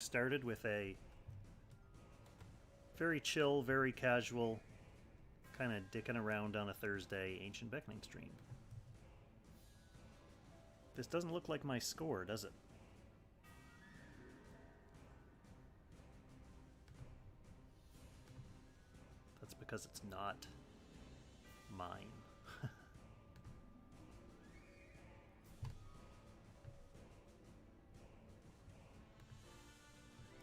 Started with a very chill, very casual, kind of dicking around on a Thursday Ancient Beckoning stream. This doesn't look like my score, does it? That's because it's not mine.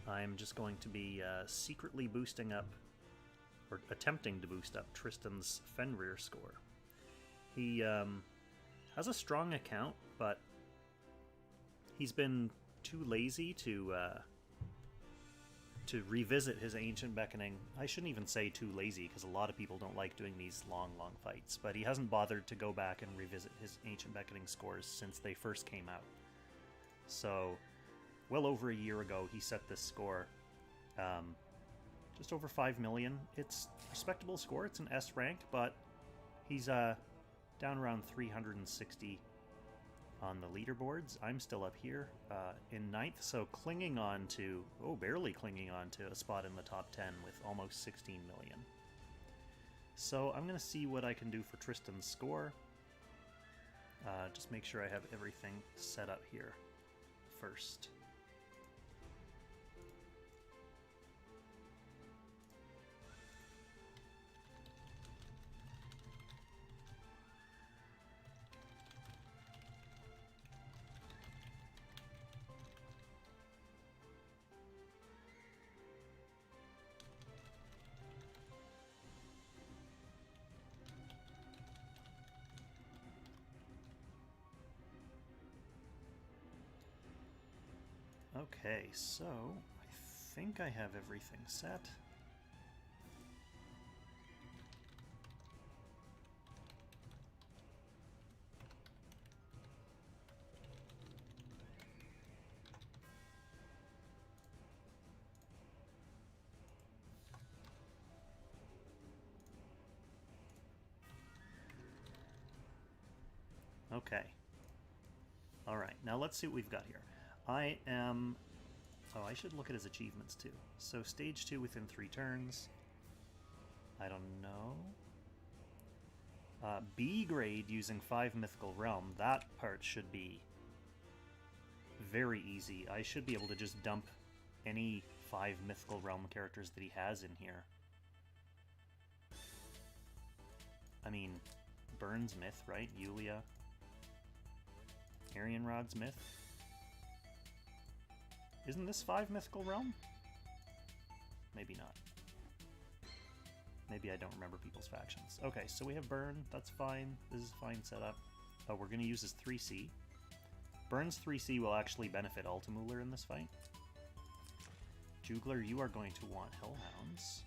I'm just going to be secretly boosting up, or attempting to boost up, Tristan's Fenrir score. He has a strong account, but he's been too lazy to revisit his Ancient Beckoning. I shouldn't even say too lazy, because a lot of people don't like doing these long fights, but he hasn't bothered to go back and revisit his Ancient Beckoning scores since they first came out. So, well over a year ago, he set this score. Just over 5 million. It's a respectable score. It's an S rank, but he's down around 360 on the leaderboards. I'm still up here in 9th, so clinging on to, barely clinging on to a spot in the top 10 with almost 16 million. So I'm going to see what I can do for Tristan's score. Just make sure I have everything set up here first. Okay, so I think I have everything set. Okay. Alright, now let's see what we've got here. I am... Oh, I should look at his achievements too. So, stage 2 within 3 turns. I don't know. B grade using 5 Mythical Realm. That part should be very easy. I should be able to just dump any 5 Mythical Realm characters that he has in here. I mean, Burns Myth, right? Yulia. Arian Rod's Myth. Isn't this 5 Mythical Realm? Maybe not. Maybe I don't remember people's factions. Okay, so we have Burn. That's fine. This is a fine setup. Oh, we're going to use his 3C. Burn's 3C will actually benefit Ultimuller in this fight. Jugler, you are going to want Hellhounds.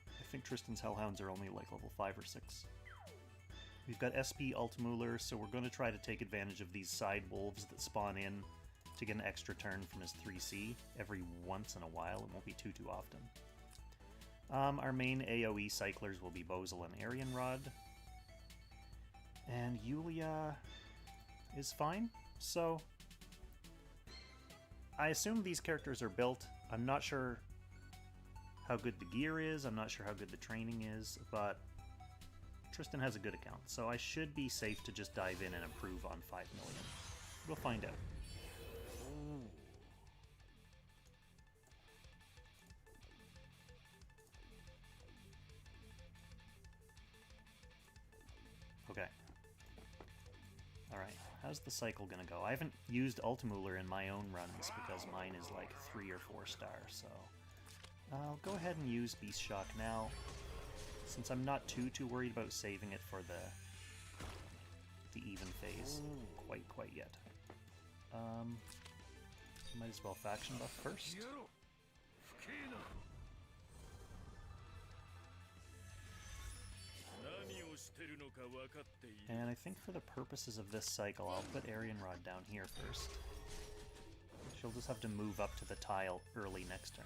I think Tristan's Hellhounds are only like level 5 or 6. We've got SP Ultimuller, so we're going to try to take advantage of these side wolves that spawn in to get an extra turn from his 3C every once in a while. It won't be too often. Our main AoE cyclers will be Bozel and Arian Rod. And Yulia is fine, so I assume these characters are built. I'm not sure how good the gear is, I'm not sure how good the training is, but Tristan has a good account, so I should be safe to just dive in and improve on 5 million. We'll find out. Okay. Alright, how's the cycle gonna go? I haven't used Ultimuller in my own runs because mine is like 3 or 4 star, so I'll go ahead and use Beast Shock now, since I'm not too worried about saving it for the even phase quite yet. Might as well faction buff first. And I think for the purposes of this cycle, I'll put Arian Rod down here first. She'll just have to move up to the tile early next turn.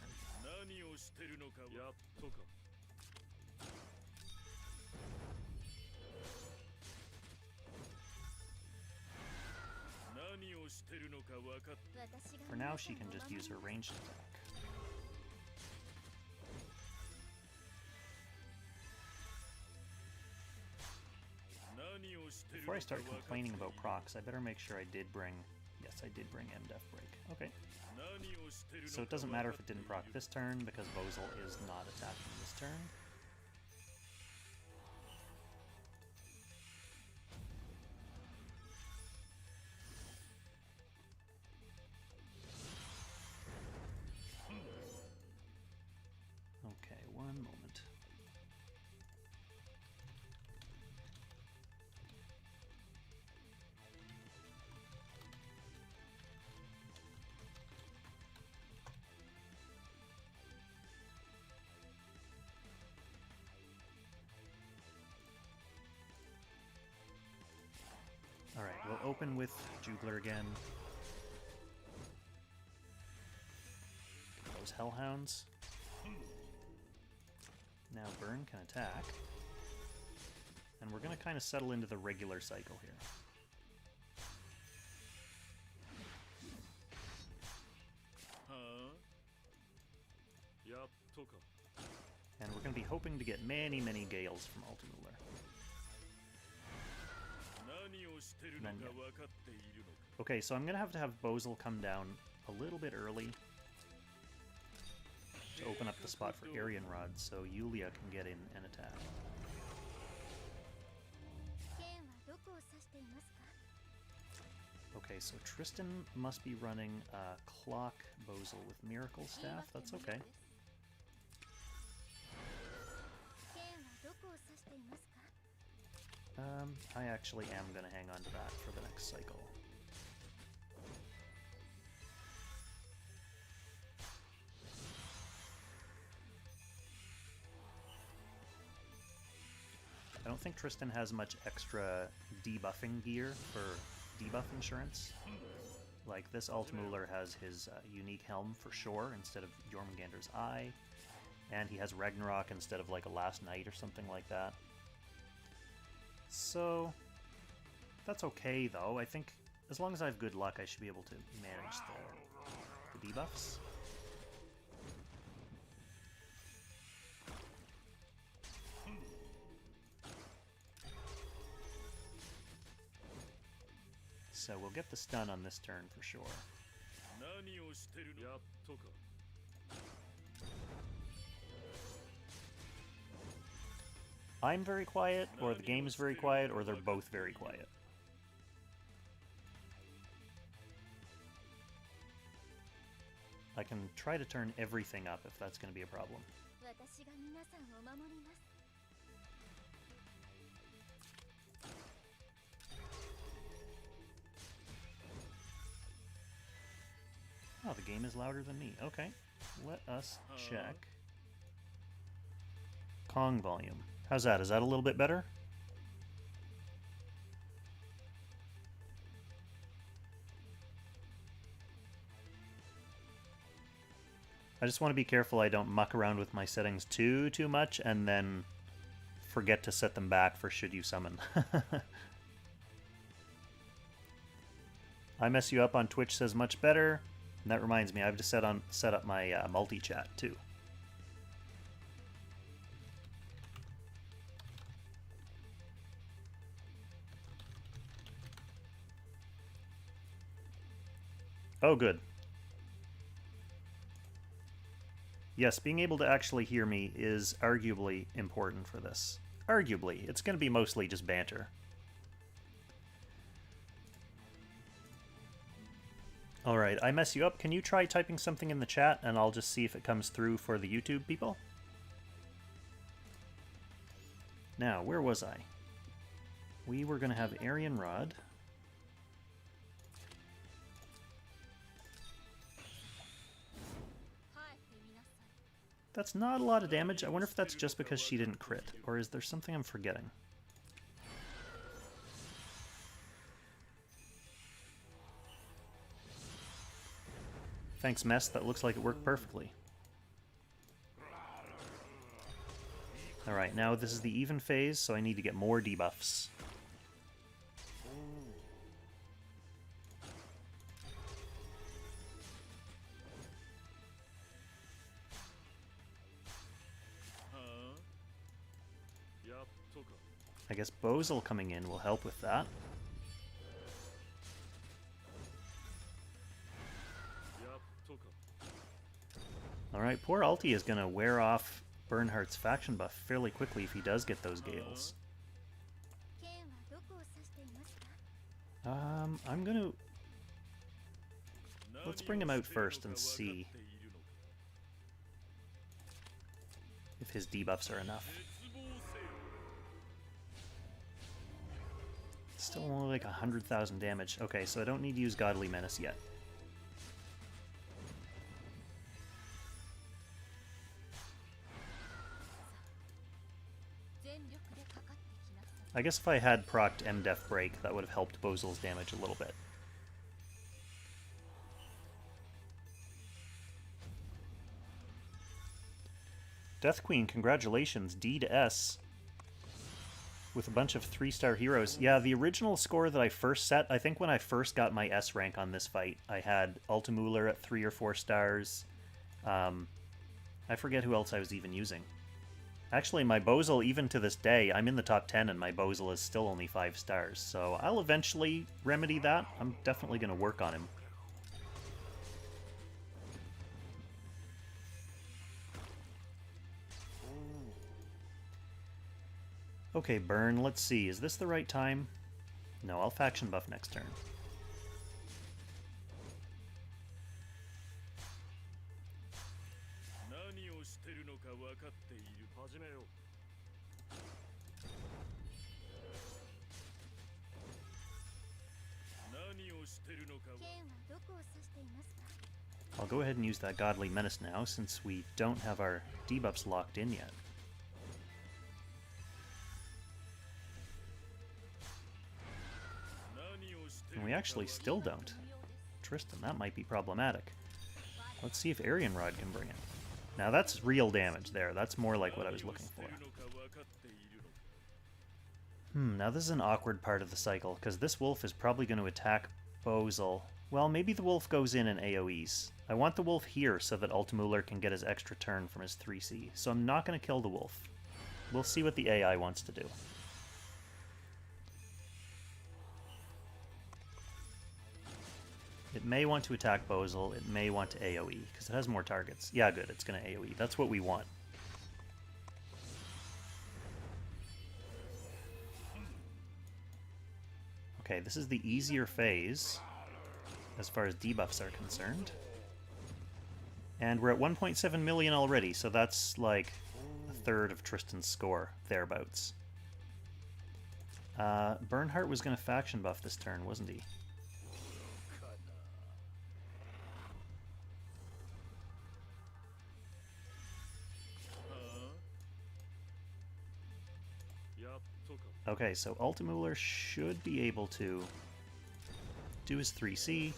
For now, she can just use her ranged attack. Before I start complaining about procs, I better make sure I did bring... Yes, I did bring MDef Break. Okay. So it doesn't matter if it didn't proc this turn, because Bozal is not attacking this turn. Okay, one moment. Alright, we'll open with Jugler again. Those Hellhounds. Now Burn can attack. And we're going to kind of settle into the regular cycle here. And we're going to be hoping to get many, many Gales from Ultimuller. Then, yeah. Okay, so I'm going to have Bozal come down a little bit early to open up the spot for Arian Rod, so Yulia can get in and attack. Okay, so Tristan must be running Clock Bozal with Miracle Staff. That's okay. I actually am going to hang on to that for the next cycle. I don't think Tristan has much extra debuffing gear for debuff insurance. Like, this Ultimuller has his unique helm for sure instead of Jormungandr's Eye, and he has Ragnarok instead of like a Last Night or something like that. So, that's okay though. I think as long as I have good luck, I should be able to manage the debuffs. So we'll get the stun on this turn for sure. I'm very quiet, or the game is very quiet, or they're both very quiet. I can try to turn everything up if that's going to be a problem. Oh, the game is louder than me. Okay, let us check. Kong volume. How's that? Is that a little bit better? I just want to be careful I don't muck around with my settings too much and then forget to set them back for should you summon. I Mess You Up on Twitch says much better. And that reminds me, I have to set up my multi-chat too. Oh, good. Yes, being able to actually hear me is arguably important for this. Arguably. It's going to be mostly just banter. Alright, I Mess You Up. Can you try typing something in the chat and I'll just see if it comes through for the YouTube people? Now, where was I? We were going to have Arian Rod. That's not a lot of damage. I wonder if that's just because she didn't crit, or is there something I'm forgetting? Thanks, Mess. That looks like it worked perfectly. Alright, now this is the even phase, so I need to get more debuffs. I guess Bozil coming in will help with that. Alright, poor Alti is going to wear off Bernhardt's faction buff fairly quickly if he does get those Gales. I'm going to... Let's bring him out first and see if his debuffs are enough. Still only like 100,000 damage. Okay, so I don't need to use Godly Menace yet. I guess if I had procced MDef Break, that would have helped Bozil's damage a little bit. Death Queen, congratulations, D to S. With a bunch of 3-star heroes. Yeah, the original score that I first set, I think when I first got my S rank on this fight, I had Ultimuller at 3 or 4 stars. I forget who else I was even using. Actually, my Bozil, even to this day, I'm in the top 10 and my Bozil is still only 5 stars. So I'll eventually remedy that. I'm definitely going to work on him. Okay, Burn, let's see. Is this the right time? No, I'll faction buff next turn. I'll go ahead and use that Godly Menace now, since we don't have our debuffs locked in yet. And we actually still don't. Tristan, that might be problematic. Let's see if Arian Rod can bring it. Now that's real damage there. That's more like what I was looking for. Now this is an awkward part of the cycle, because this wolf is probably going to attack Bozil. Well, maybe the wolf goes in and AoEs. I want the wolf here so that Ultimuller can get his extra turn from his 3C. So I'm not going to kill the wolf. We'll see what the AI wants to do. It may want to attack Bozil, it may want to AoE, because it has more targets. Yeah, good, it's going to AoE. That's what we want. Okay, this is the easier phase, as far as debuffs are concerned. And we're at 1.7 million already, so that's like a third of Tristan's score, thereabouts. Bernhardt was going to faction buff this turn, wasn't he? Okay, so Ultimuller should be able to do his 3C,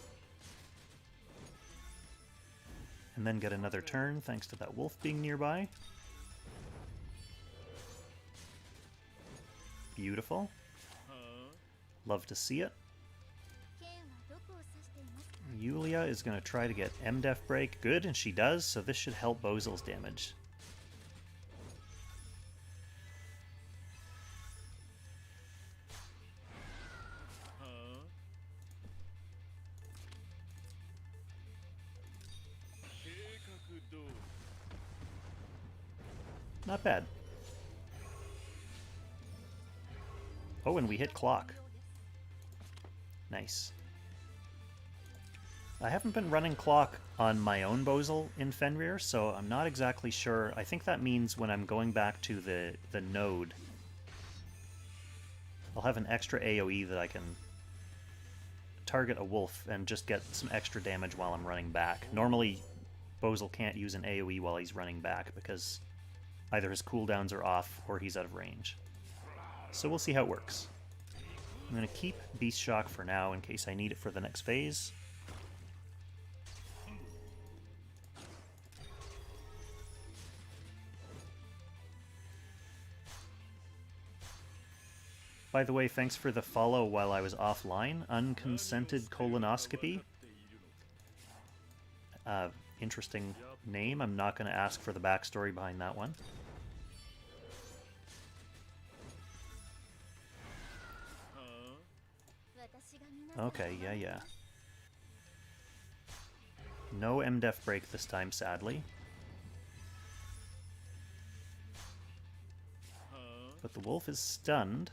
and then get another turn thanks to that wolf being nearby. Beautiful. Love to see it. Yulia is going to try to get MDef Break. Good, and she does, so this should help Bozil's damage. Not bad. Oh, and we hit clock. Nice. I haven't been running clock on my own Bozil in Fenrir, so I'm not exactly sure. I think that means when I'm going back to the node, I'll have an extra AoE that I can target a wolf and just get some extra damage while I'm running back. Normally, Bozil can't use an AoE while he's running back because either his cooldowns are off or he's out of range. So we'll see how it works. I'm going to keep Beast Shock for now in case I need it for the next phase. By the way, thanks for the follow while I was offline. Unconsented colonoscopy. Interesting name. I'm not going to ask for the backstory behind that one. Okay, yeah. No MDef break this time, sadly. But the wolf is stunned.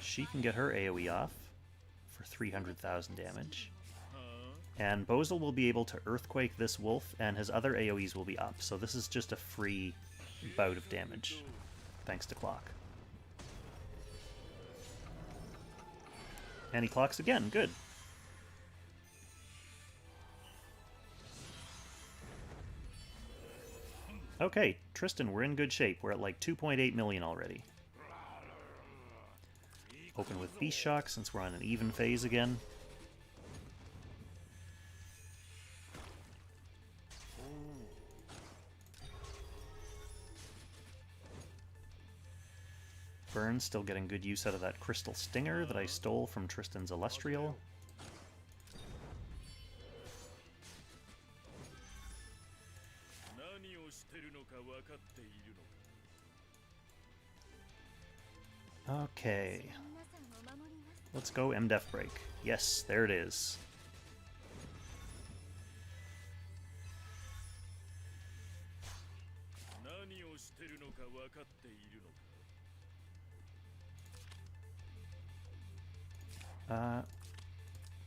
She can get her AoE off for 300,000 damage. And Bozel will be able to Earthquake this wolf, and his other AoEs will be up. So this is just a free bout of damage, thanks to Clock. And he clocks again, good. Okay, Tristan, we're in good shape. We're at like 2.8 million already. Open with Beast Shock since we're on an even phase again. Burn still getting good use out of that Crystal Stinger that I stole from Tristan's Celestial. Okay. Let's go MDef break. Yes, there it is.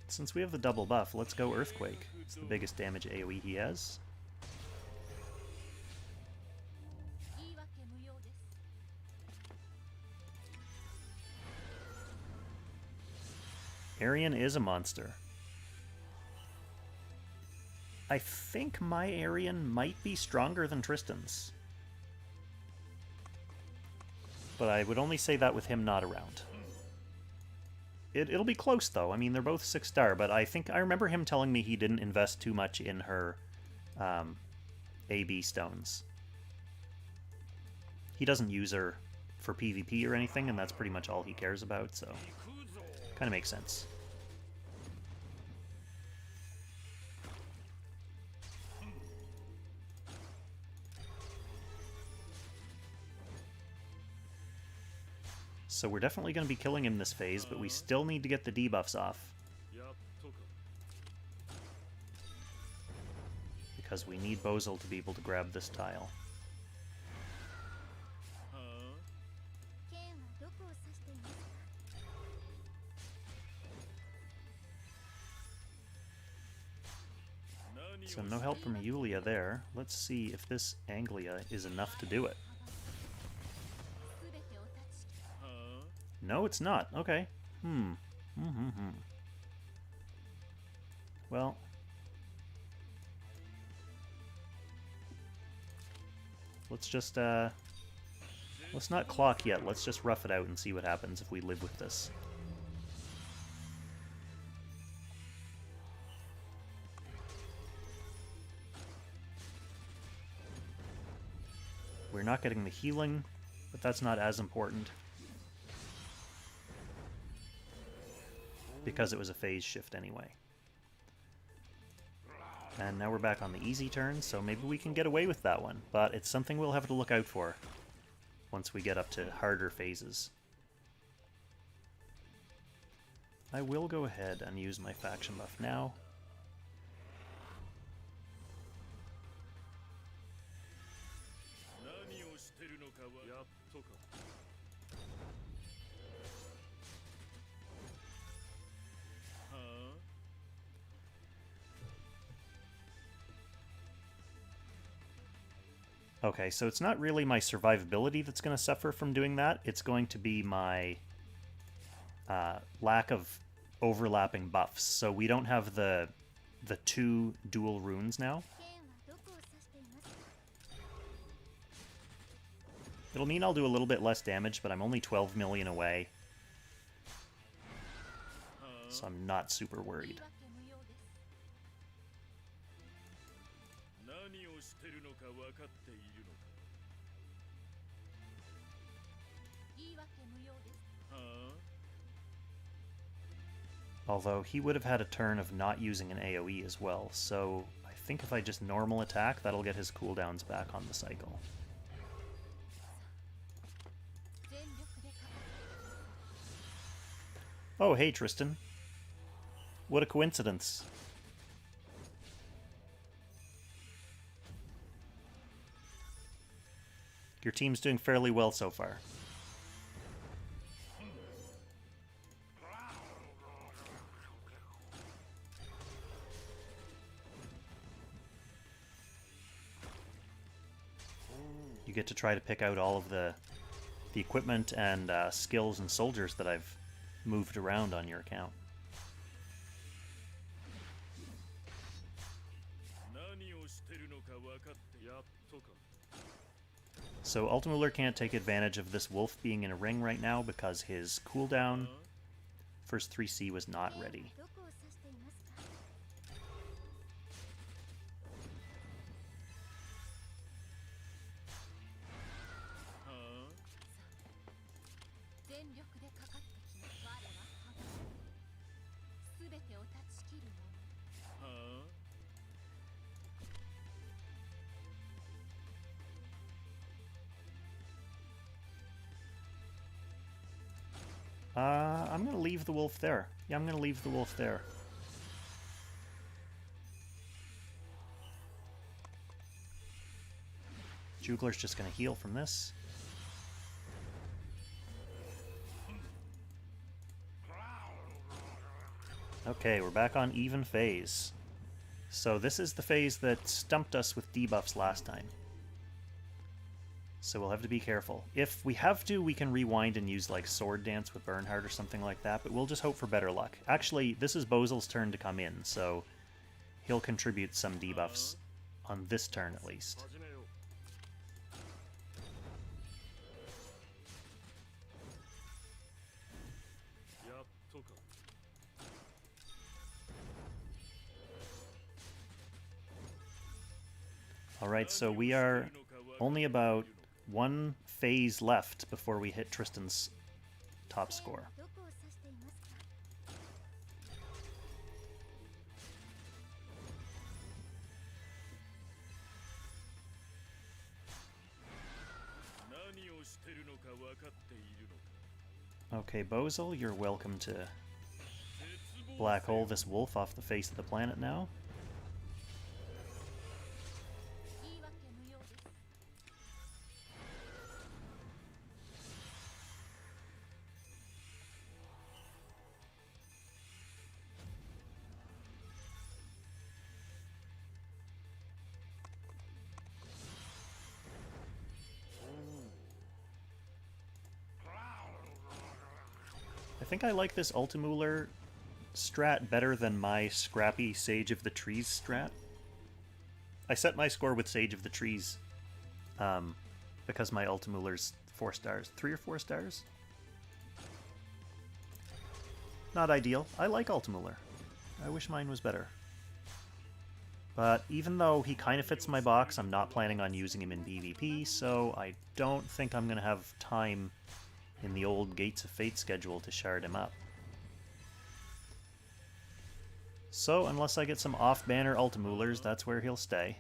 Since we have the double buff, let's go Earthquake. It's the biggest damage AoE he has. Arian is a monster. I think my Arian might be stronger than Tristan's. But I would only say that with him not around. It'll be close, though. I mean, they're both 6-star, but I think I remember him telling me he didn't invest too much in her AB stones. He doesn't use her for PvP or anything, and that's pretty much all he cares about, so kind of makes sense. So we're definitely going to be killing him this phase, but we still need to get the debuffs off. Because we need Bozel to be able to grab this tile. So no help from Yulia there. Let's see if this Anglia is enough to do it. No, it's not. Okay. Well. Let's just, let's not clock yet. Let's just rough it out and see what happens if we live with this. We're not getting the healing, but that's not as important. Because it was a phase shift anyway. And now we're back on the easy turn, so maybe we can get away with that one. But it's something we'll have to look out for once we get up to harder phases. I will go ahead and use my faction buff now. Okay, so it's not really my survivability that's going to suffer from doing that. It's going to be my lack of overlapping buffs. So we don't have the 2 dual runes now. It'll mean I'll do a little bit less damage, but I'm only 12 million away. So I'm not super worried. Although he would have had a turn of not using an AoE as well, so I think if I just normal attack, that'll get his cooldowns back on the cycle. Oh, hey, Tristan. What a coincidence. Your team's doing fairly well so far. You get to try to pick out all of the equipment and skills and soldiers that I've moved around on your account. So Ultimuller can't take advantage of this wolf being in a ring right now because his cooldown first 3C was not ready. I'm going to leave the wolf there. Yeah, I'm going to leave the wolf there. Jugler's just going to heal from this. Okay, we're back on even phase. So this is the phase that stumped us with debuffs last time. So we'll have to be careful. If we have to, we can rewind and use like Sword Dance with Bernhard or something like that, but we'll just hope for better luck. Actually, this is Bozel's turn to come in, so he'll contribute some debuffs on this turn at least. Alright, so we are only about one phase left before we hit Tristan's top score. Okay, Bozel, you're welcome to black hole this wolf off the face of the planet now. I think I like this Ultimuller strat better than my scrappy Sage of the Trees strat. I set my score with Sage of the Trees because my Ultimuller's 4 stars. 3 or 4 stars? Not ideal. I like Ultimuller. I wish mine was better. But even though he kind of fits my box, I'm not planning on using him in PvP, so I don't think I'm going to have time in the old Gates of Fate schedule to shard him up. So, unless I get some off-banner Ultimullers, that's where he'll stay.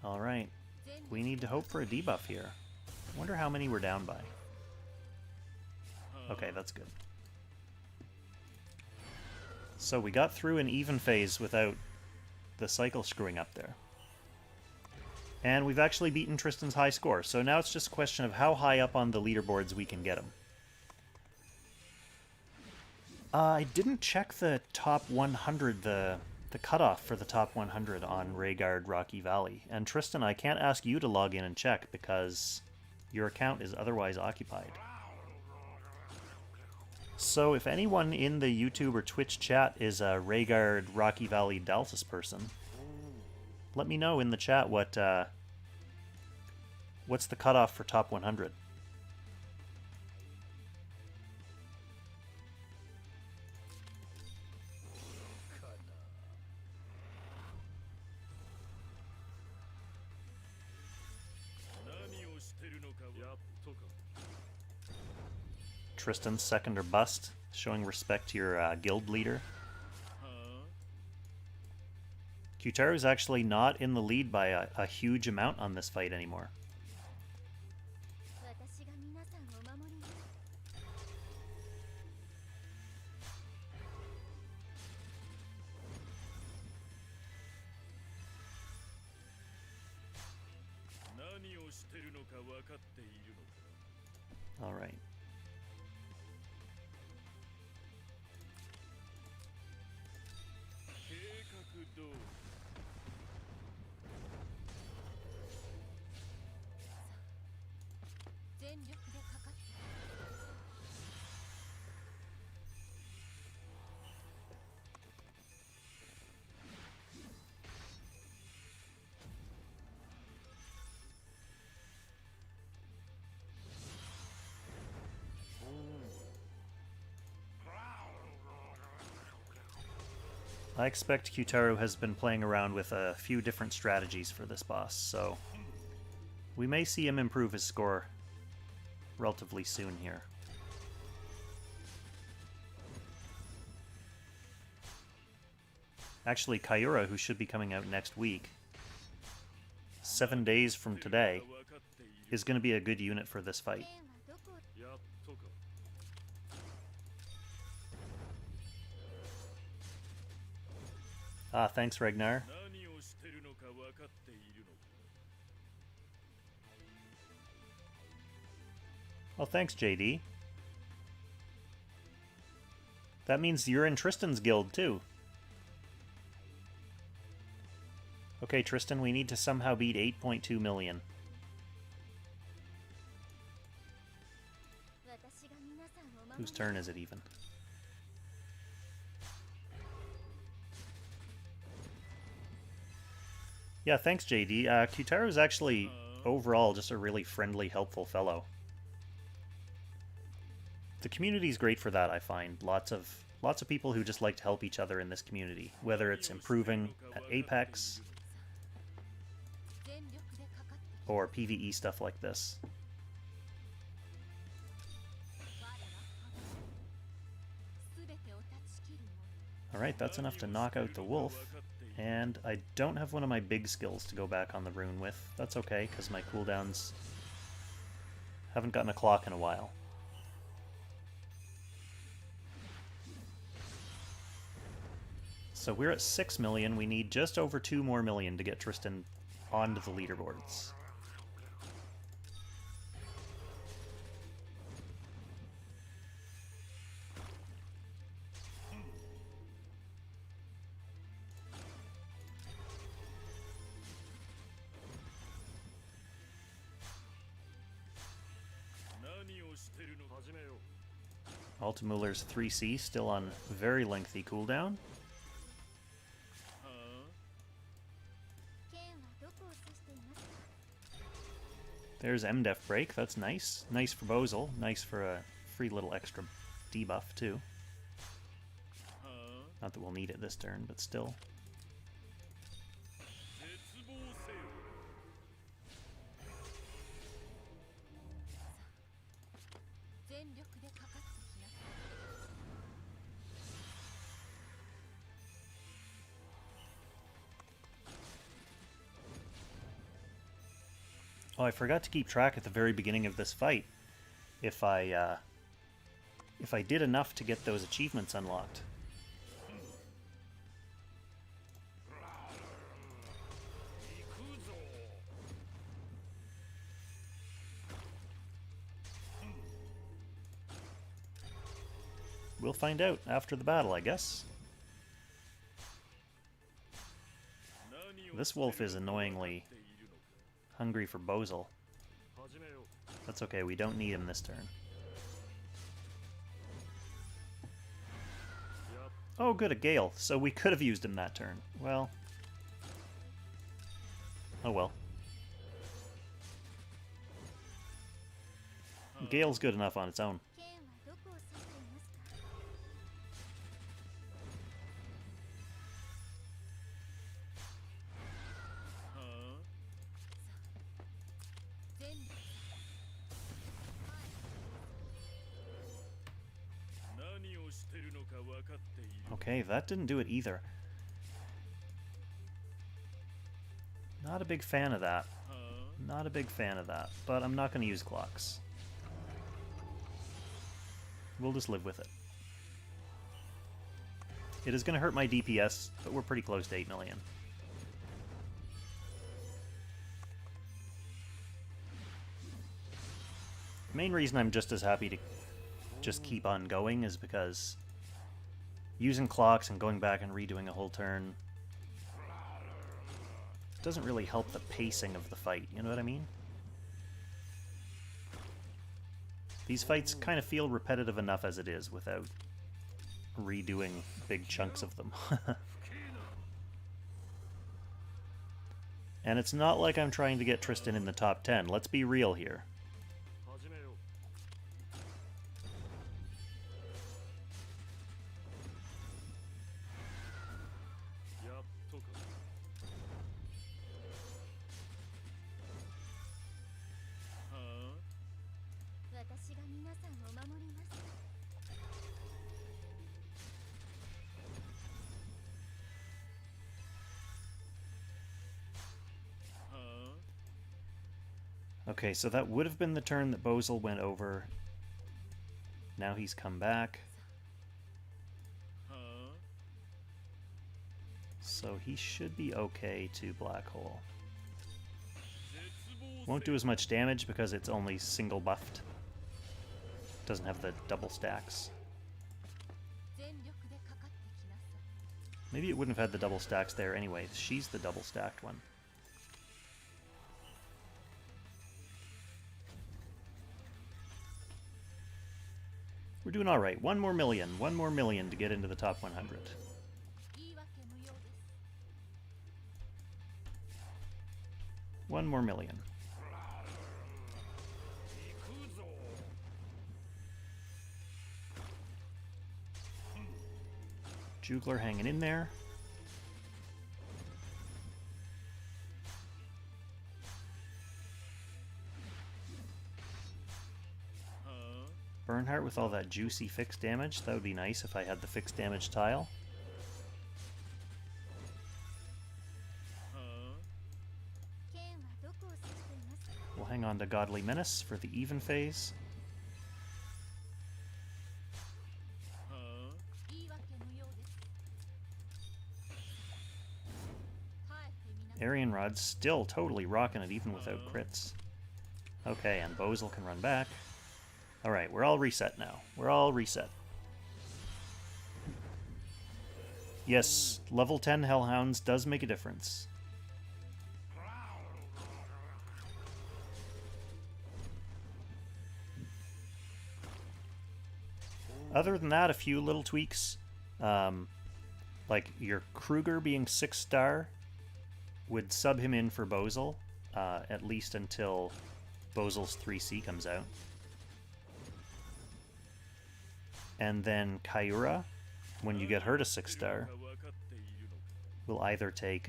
Alright, we need to hope for a debuff here. I wonder how many we're down by. Okay, that's good. So we got through an even phase without the cycle screwing up there. And we've actually beaten Tristan's high score, so now it's just a question of how high up on the leaderboards we can get him. I didn't check the top 100, the cutoff for the top 100 on Rhaegar Rocky Valley. And Tristan, I can't ask you to log in and check because your account is otherwise occupied. So if anyone in the YouTube or Twitch chat is a Rhaegar Rocky Valley Daltus person, let me know in the chat what's the cutoff for top 100. Tristan's second or bust, showing respect to your guild leader. Kyutaru's actually not in the lead by a huge amount on this fight anymore. All right. I expect Kyutaru has been playing around with a few different strategies for this boss, so we may see him improve his score relatively soon here. Actually, Kaiyura, who should be coming out next week, 7 days from today, is going to be a good unit for this fight. Ah, thanks, Ragnar. Oh, thanks, JD. That means you're in Tristan's guild, too. Okay, Tristan, we need to somehow beat 8.2 million. Whose turn is it even? Yeah, thanks, JD. Kyutaru is actually, overall, just a really friendly, helpful fellow. The community's great for that, I find. Lots of people who just like to help each other in this community, whether it's improving at Apex or PvE stuff like this. Alright, that's enough to knock out the wolf. And I don't have one of my big skills to go back on the rune with. That's okay, because my cooldowns haven't gotten a clock in a while. So we're at 6 million. We need just over 2 more million to get Tristan onto the leaderboards. Altamuller's 3C still on very lengthy cooldown. There's MDef break, that's nice. Nice for Bozel, nice for a free little extra debuff too. Not that we'll need it this turn, but still. Oh, I forgot to keep track at the very beginning of this fight. If I did enough to get those achievements unlocked. We'll find out after the battle, I guess. This wolf is annoyingly hungry for Bozel. That's okay, we don't need him this turn. Oh good, a Gale. So we could have used him that turn. Well. Oh well. Gale's good enough on its own. Okay, that didn't do it either. Not a big fan of that. Not a big fan of that, but I'm not going to use clocks. We'll just live with it. It is going to hurt my DPS, but we're pretty close to 8 million. The main reason I'm just as happy to just keep on going is because using clocks and going back and redoing a whole turn doesn't really help the pacing of the fight, you know what I mean? These fights kind of feel repetitive enough as it is without redoing big chunks of them. And it's not like I'm trying to get Tristan in the top 10. Let's be real here. Okay, so that would have been the turn that Bozil went over. Now he's come back. So he should be okay to Black Hole. Won't do as much damage because it's only single buffed. Doesn't have the double stacks. Maybe it wouldn't have had the double stacks there anyway. She's the double stacked one. We're doing alright. One more million to get into the top 100. One more million. Jugler hanging in there. Bernhardt with all that juicy fixed damage. That would be nice if I had the fixed damage tile. We'll hang on to Godly Menace for the even phase. Arian Rod's still totally rocking it even without crits. Okay, and Bozil can run back. Alright, we're all reset now. We're all reset. Yes, level 10 Hellhounds does make a difference. Other than that, a few little tweaks. Like your Kruger being 6-star would sub him in for Bozil, at least until Bozil's 3C comes out. And then Kyura, when you get her to 6-star, will either take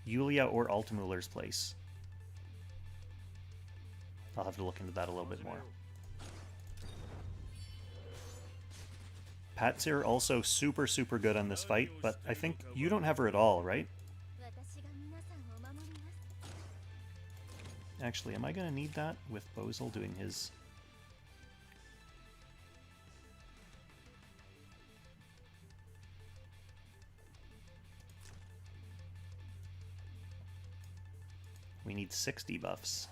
Yulia or Altamuller's place. I'll have to look into that a little bit more. Patsir also super, super good on this fight, but I think you don't have her at all, right? Actually, am I going to need that with Bozil doing his... We need 6 debuffs.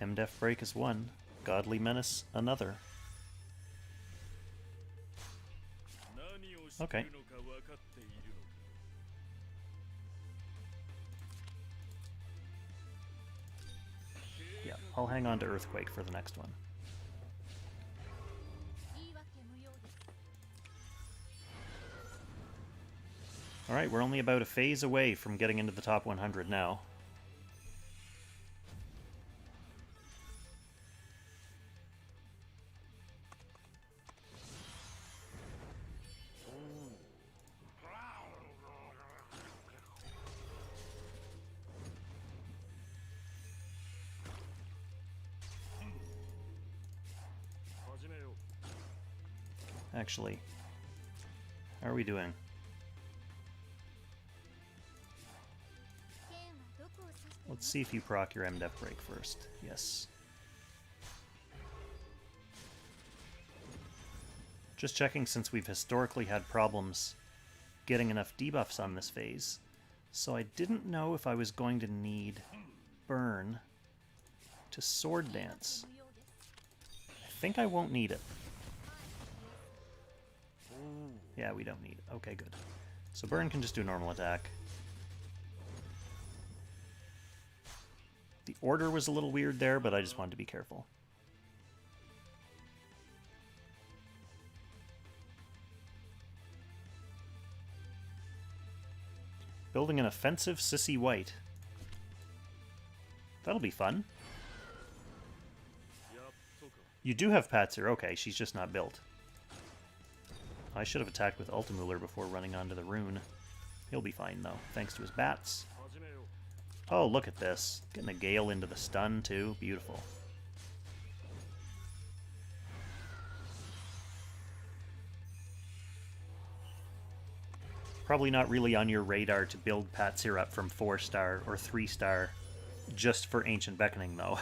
MDef Break is 1. Godly Menace, another. Okay. Yeah, I'll hang on to Earthquake for the next one. Alright, we're only about a phase away from getting into the top 100 now. Actually, How are we doing? Let's see if you proc your MDef break first. Yes. Just checking, since we've historically had problems getting enough debuffs on this phase. So I didn't know if I was going to need burn to sword dance. I think I won't need it. Yeah, we don't need it. Okay, good. So burn can just do normal attack. The order was a little weird there, but I just wanted to be careful. Building an offensive Sissy White. That'll be fun. You do have Patzer. Okay, she's just not built. I should have attacked with Ultimuller before running onto the rune. He'll be fine, though, thanks to his bats. Oh, look at this. Getting a Gale into the stun, too. Beautiful. Probably not really on your radar to build Patzer up from 4-star or 3-star just for Ancient Beckoning, though.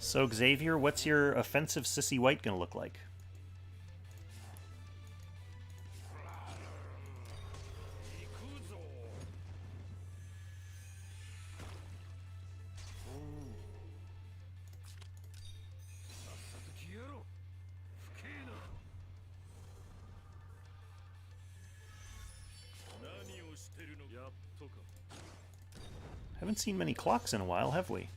So, Xavier, what's your offensive Sissy White gonna look like? Haven't seen many clocks in a while, have we?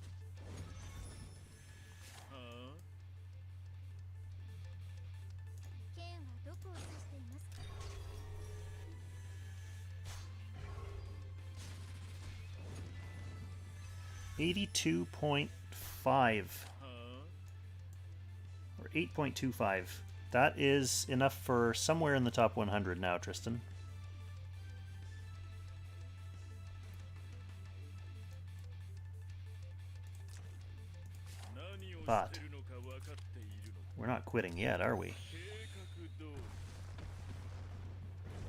.82.5 or 8.25. That is enough for somewhere in the top 100 now, Tristan. But we're not quitting yet, are we?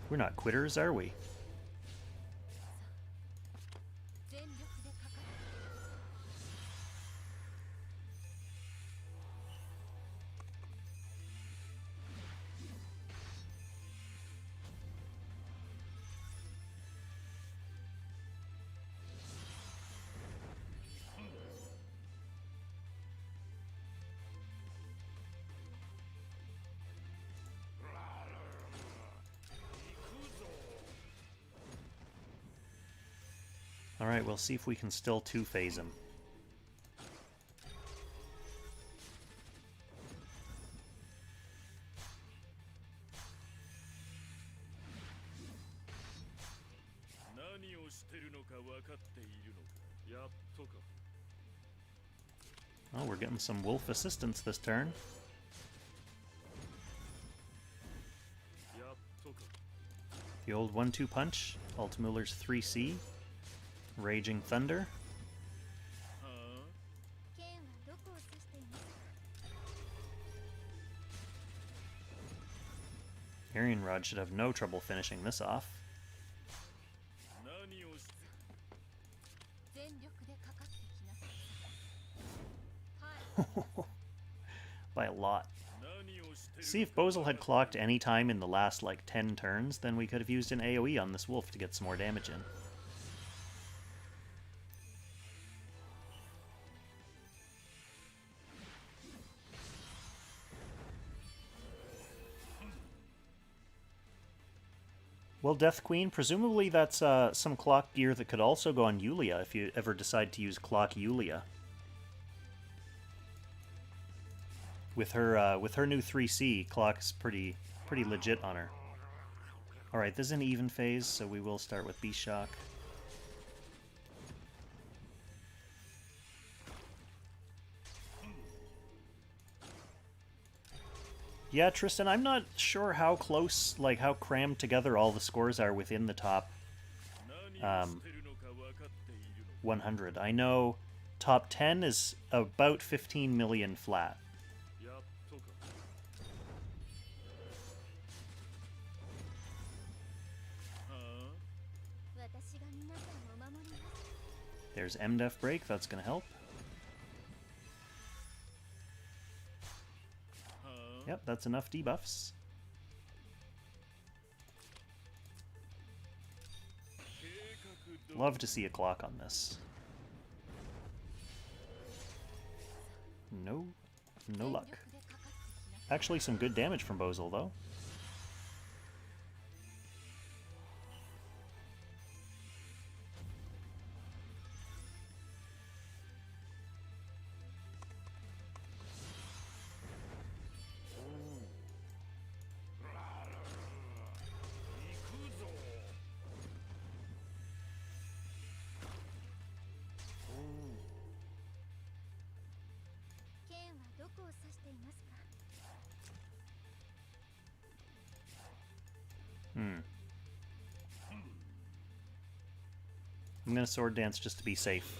We're not quitters, are we? Alright, we'll see if we can still two-phase him. Oh, we're getting some wolf assistance this turn. The old 1-2 punch, Ultimuller's 3C. Raging Thunder. Arian Rod should have no trouble finishing this off. By a lot. See, if Bozel had clocked any time in the last, like, 10 turns, then we could have used an AoE on this wolf to get some more damage in. Well, Death Queen, presumably that's some clock gear that could also go on Yulia if you ever decide to use Clock Yulia. With her new 3C, Clock's pretty legit on her. Alright, this is an even phase, so we will start with Beast Shock. Yeah, Tristan, I'm not sure how close, like how crammed together all the scores are within the top 100. I know top 10 is about 15 million flat. There's MDef Break, that's going to help. Yep, that's enough debuffs. Love to see a clock on this. No luck. Actually, some good damage from Bozel, though. I'm gonna Sword Dance just to be safe.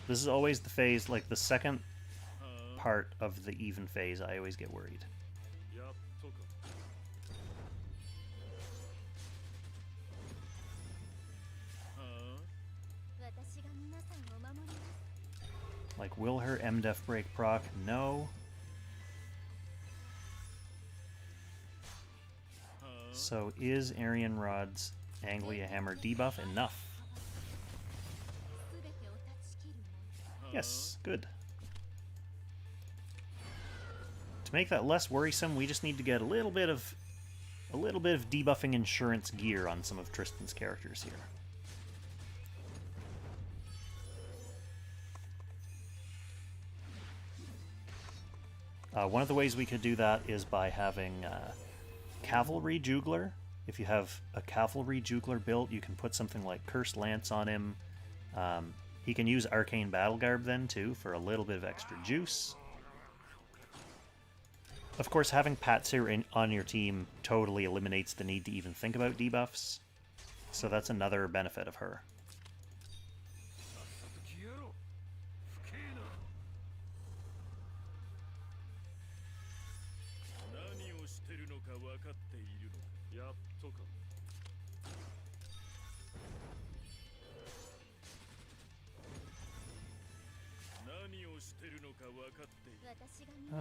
This is always the phase, like the second part of the even phase, I always get worried. Like, will her MDef Break proc? No. So is Arian Rod's Anglia Hammer debuff enough? Yes, good. To make that less worrisome, we just need to get a little bit of debuffing insurance gear on some of Tristan's characters here. One of the ways we could do that is by having Cavalry Jugler. If you have a Cavalry Jugler built, you can put something like Cursed Lance on him. He can use Arcane Battle Garb then, too, for a little bit of extra juice. Of course, having Patsir on your team totally eliminates the need to even think about debuffs. So that's another benefit of her.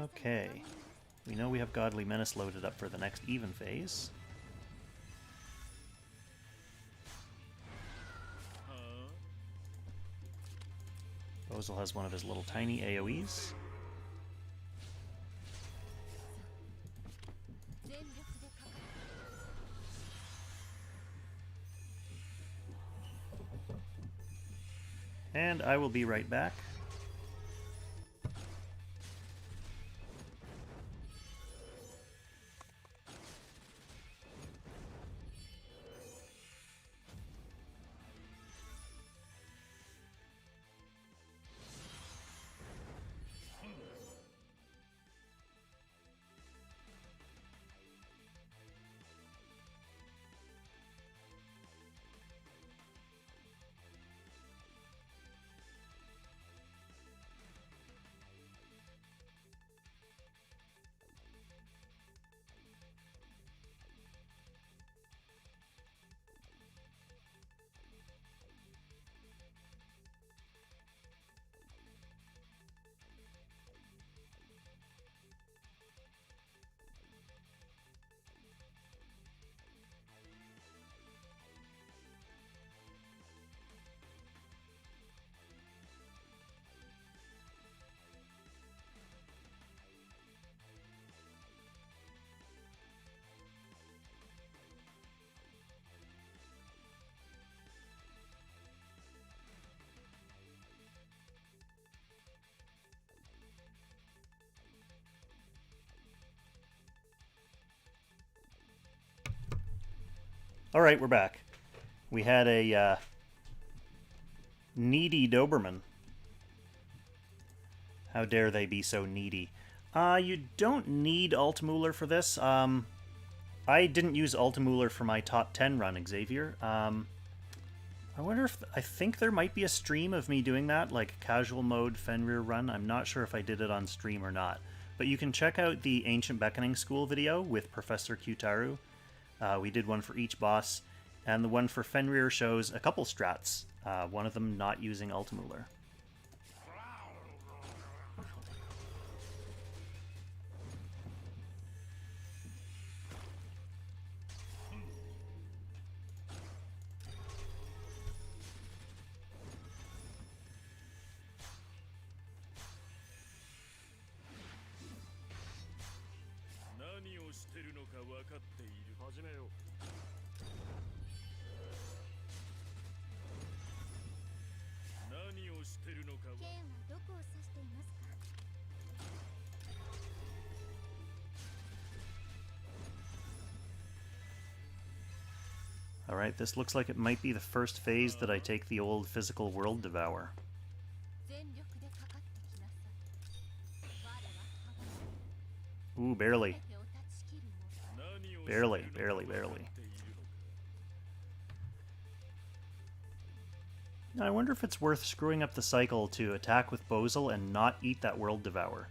Okay. We know we have Godly Menace loaded up for the next even phase. Bozel has one of his little tiny AoEs. And I will be right back. Alright, we're back. We had a needy Doberman. How dare they be so needy? You don't need Altamüller for this. I didn't use Altamüller for my top 10 run, Xavier. I wonder if... I think there might be a stream of me doing that, like casual mode Fenrir run. I'm not sure if I did it on stream or not. But you can check out the Ancient Beckoning School video with Professor Kyutaru. We did one for each boss, and the one for Fenrir shows a couple strats One of them not using Ultimuller. Alright, this looks like it might be the first phase that I take the old physical world devour. Ooh, barely. Barely, barely, barely. Now, I wonder if it's worth screwing up the cycle to attack with Bozal and not eat that world devour.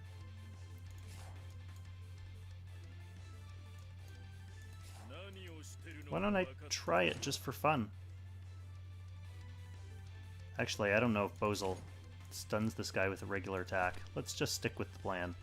Why don't I try it just for fun? Actually, I don't know if Bozal stuns this guy with a regular attack. Let's just stick with the plan.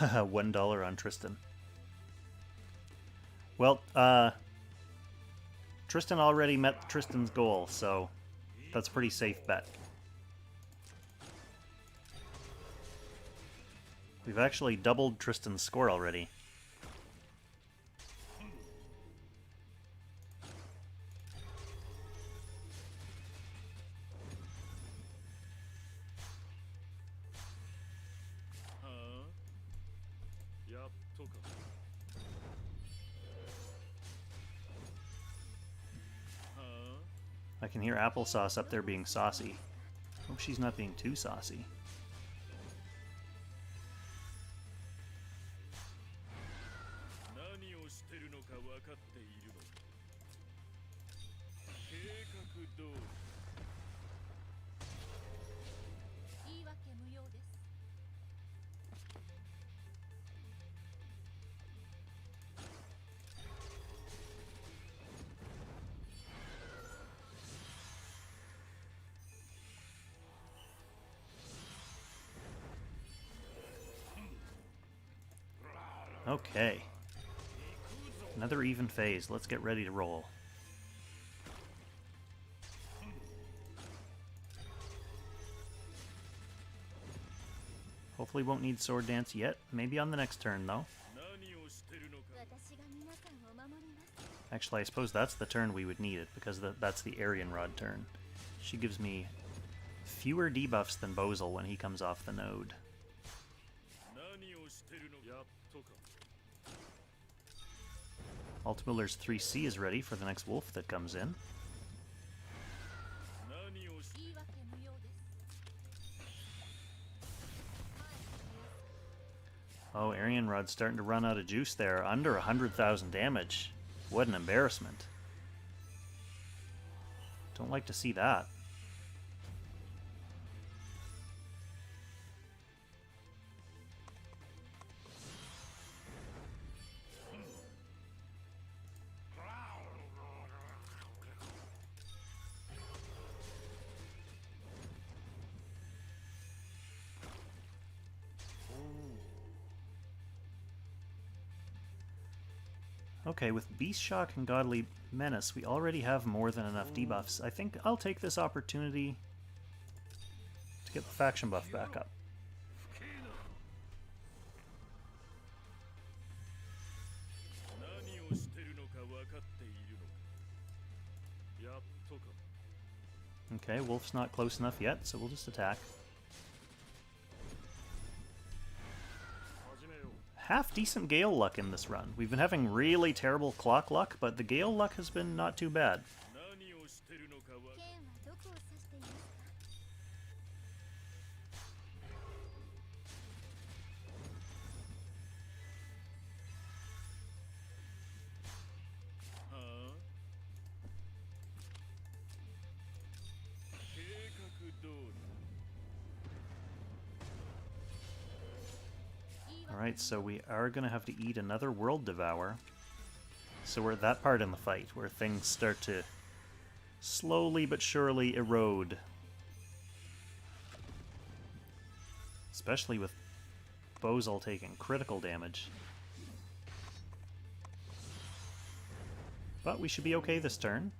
$1 on Tristan. Well, Tristan already met Tristan's goal, so that's a pretty safe bet. We've actually doubled Tristan's score already. I can hear Applesauce up there being saucy. Hope she's not being too saucy. Okay. Another even phase. Let's get ready to roll. Hopefully won't need Sword Dance yet. Maybe on the next turn, though. Actually, I suppose that's the turn we would need it, because that's the Aryan Rod turn. She gives me fewer debuffs than Bozal when he comes off the node. Ultimiller's 3C is ready for the next wolf that comes in. Oh, Aryan Rod's starting to run out of juice there. Under 100,000 damage. What an embarrassment. Don't like to see that. Okay, with Beast Shock and Godly Menace, we already have more than enough debuffs. I think I'll take this opportunity to get the faction buff back up. Okay, Wolf's not close enough yet, so we'll just attack. Half decent Gale luck in this run. We've been having really terrible clock luck, but the Gale luck has been not too bad. Alright, so we are going to have to eat another World Devour. So we're at that part in the fight where things start to slowly but surely erode. Especially with Bozal taking critical damage. But we should be okay this turn.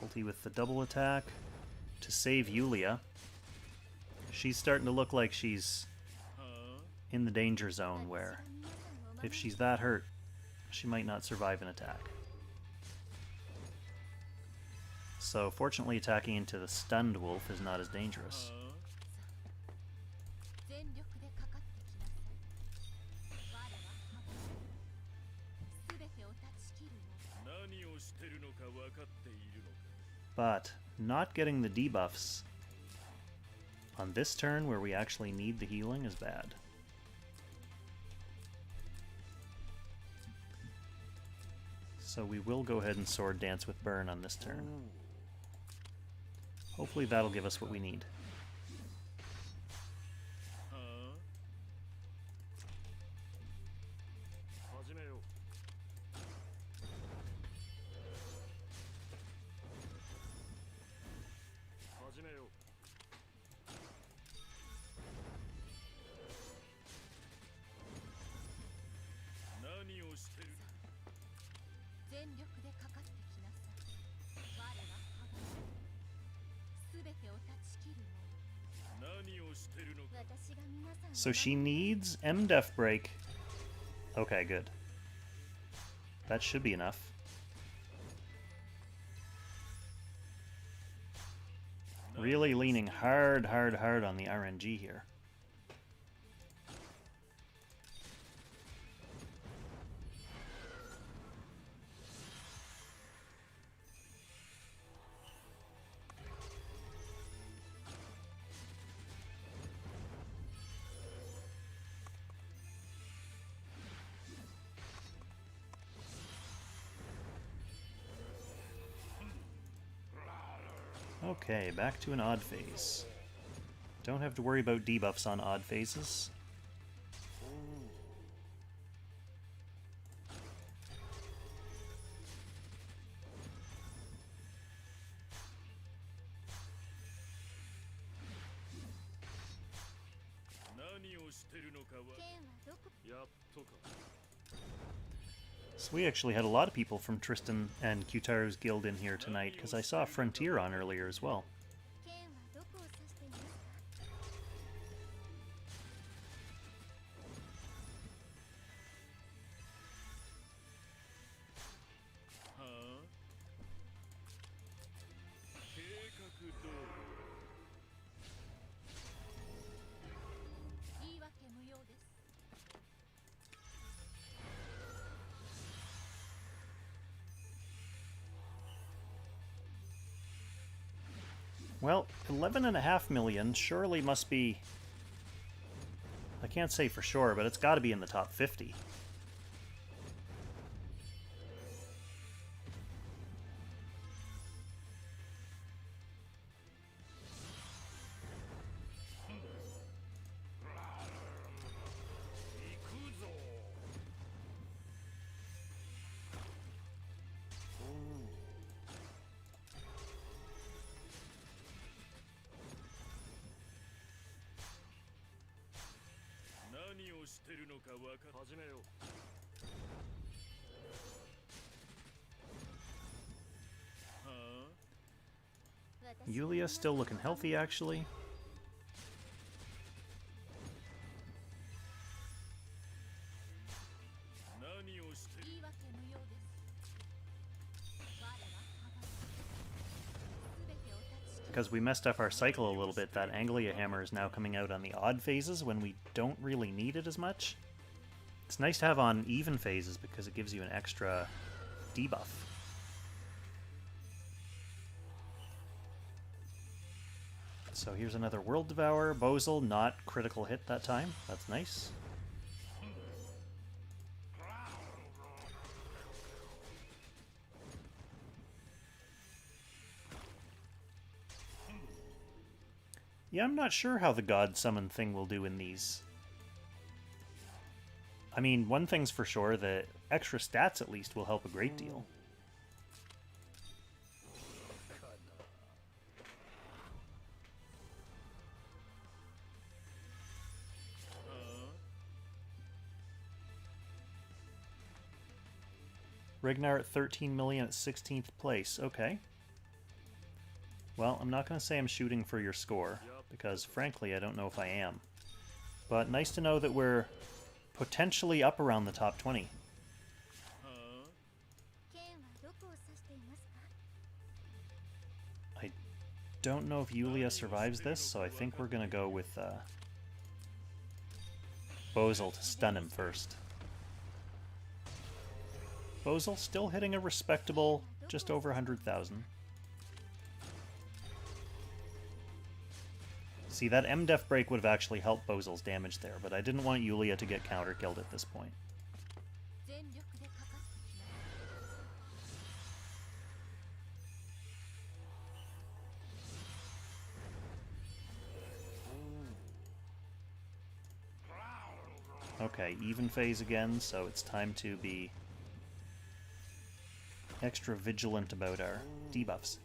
Ulti with the double attack to save Yulia. She's starting to look like she's in the danger zone where if she's that hurt, she might not survive an attack. So fortunately attacking into the stunned wolf is not as dangerous. But not getting the debuffs on this turn where we actually need the healing is bad. So we will go ahead and Sword Dance with Burn on this turn. Hopefully that'll give us what we need. So she needs M-Def Break. Okay, good. That should be enough. Really leaning hard on the RNG here. Okay, back to an odd phase. Don't have to worry about debuffs on odd phases. So we actually had a lot of people from Tristan and Qtaru's guild in here tonight, because I saw Frontier on earlier as well. Well, 11.5 million surely must be... I can't say for sure, but it's got to be in the top 50. Yulia's still looking healthy, actually. because we messed up our cycle a little bit, that Anglia hammer is now coming out on the odd phases when we don't really need it as much. It's nice to have on even phases because it gives you an extra debuff. So here's another World Devourer. Bozal, not critical hit that time. That's nice. Yeah, I'm not sure how the God Summon thing will do in these. I mean, one thing's for sure, the extra stats at least will help a great deal. Rignar at 13 million at 16th place. Okay. Well, I'm not going to say I'm shooting for your score, because frankly I don't know if I am. But nice to know that we're potentially up around the top 20. I don't know if Yulia survives this, so I think we're going to go with Bozal to stun him first. Bozal still hitting a respectable just over 100,000. See, that M-Def break would have actually helped Bozal's damage there, but I didn't want Yulia to get counter-killed at this point. Okay, even phase again, so it's time to be extra vigilant about our debuffs.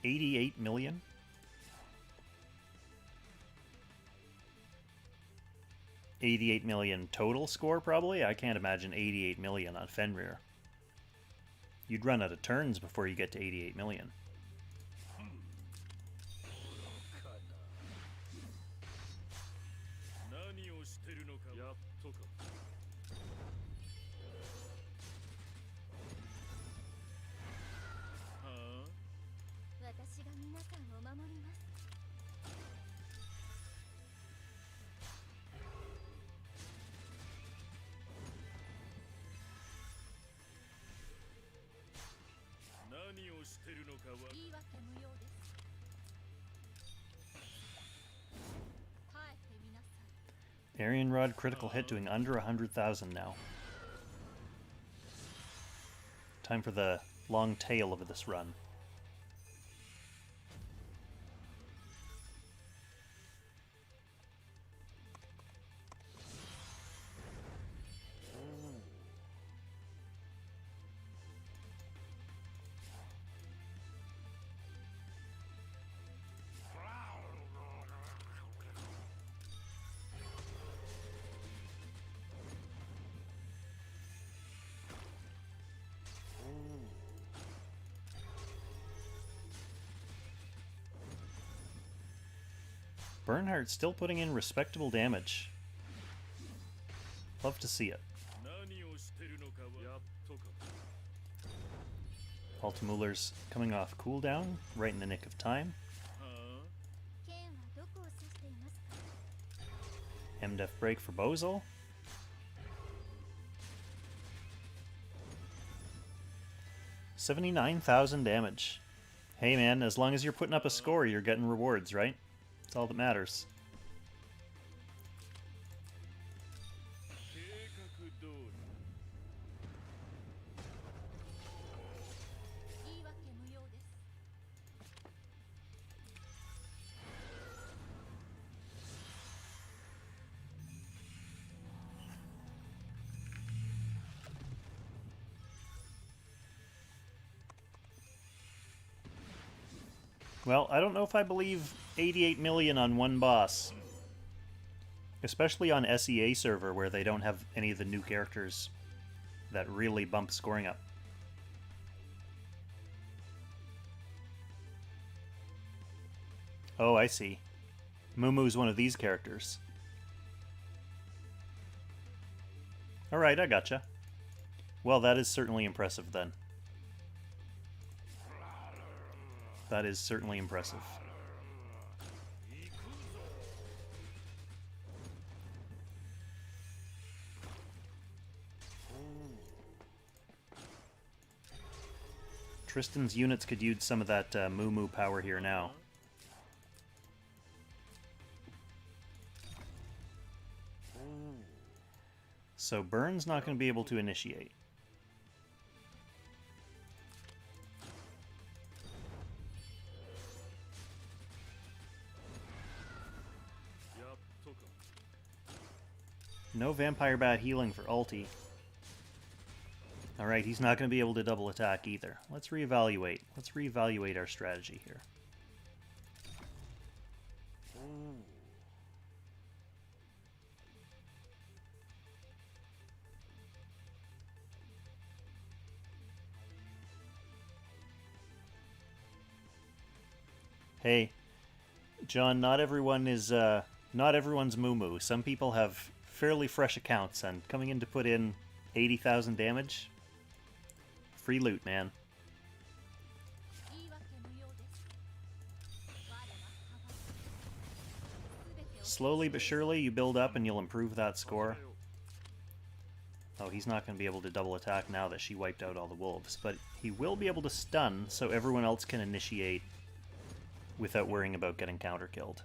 $88 million? $88 million total score, probably? I can't imagine 88 million on Fenrir. You'd run out of turns before you get to 88 million. Arian Rod critical hit doing under 100,000 now. Time for the long tail of this run. Bernhardt's still putting in respectable damage. Love to see it. Altamuller's coming off cooldown, right in the nick of time. M-Def break for Bozal. $79,000 damage. Hey man, as long as you're putting up a score, you're getting rewards, right? That's all that matters. Well, I don't know if I believe 88 million on one boss. Especially on SEA server where they don't have any of the new characters that really bump scoring up. Oh, I see. Mumu's one of these characters. Alright, I gotcha. Well, that is certainly impressive then. That is certainly impressive. Tristan's units could use some of that Mumu power here now. So Burn's not going to be able to initiate. No Vampire Bat healing for ulti. Alright, he's not going to be able to double attack either. Let's reevaluate. Let's reevaluate our strategy here. Hey, John, not everyone's Mumu. Some people have fairly fresh accounts, and coming in to put in 80,000 damage, free loot, man. Slowly but surely, you build up and you'll improve that score. Oh, he's not going to be able to double attack now that she wiped out all the wolves, but he will be able to stun so everyone else can initiate without worrying about getting counter-killed.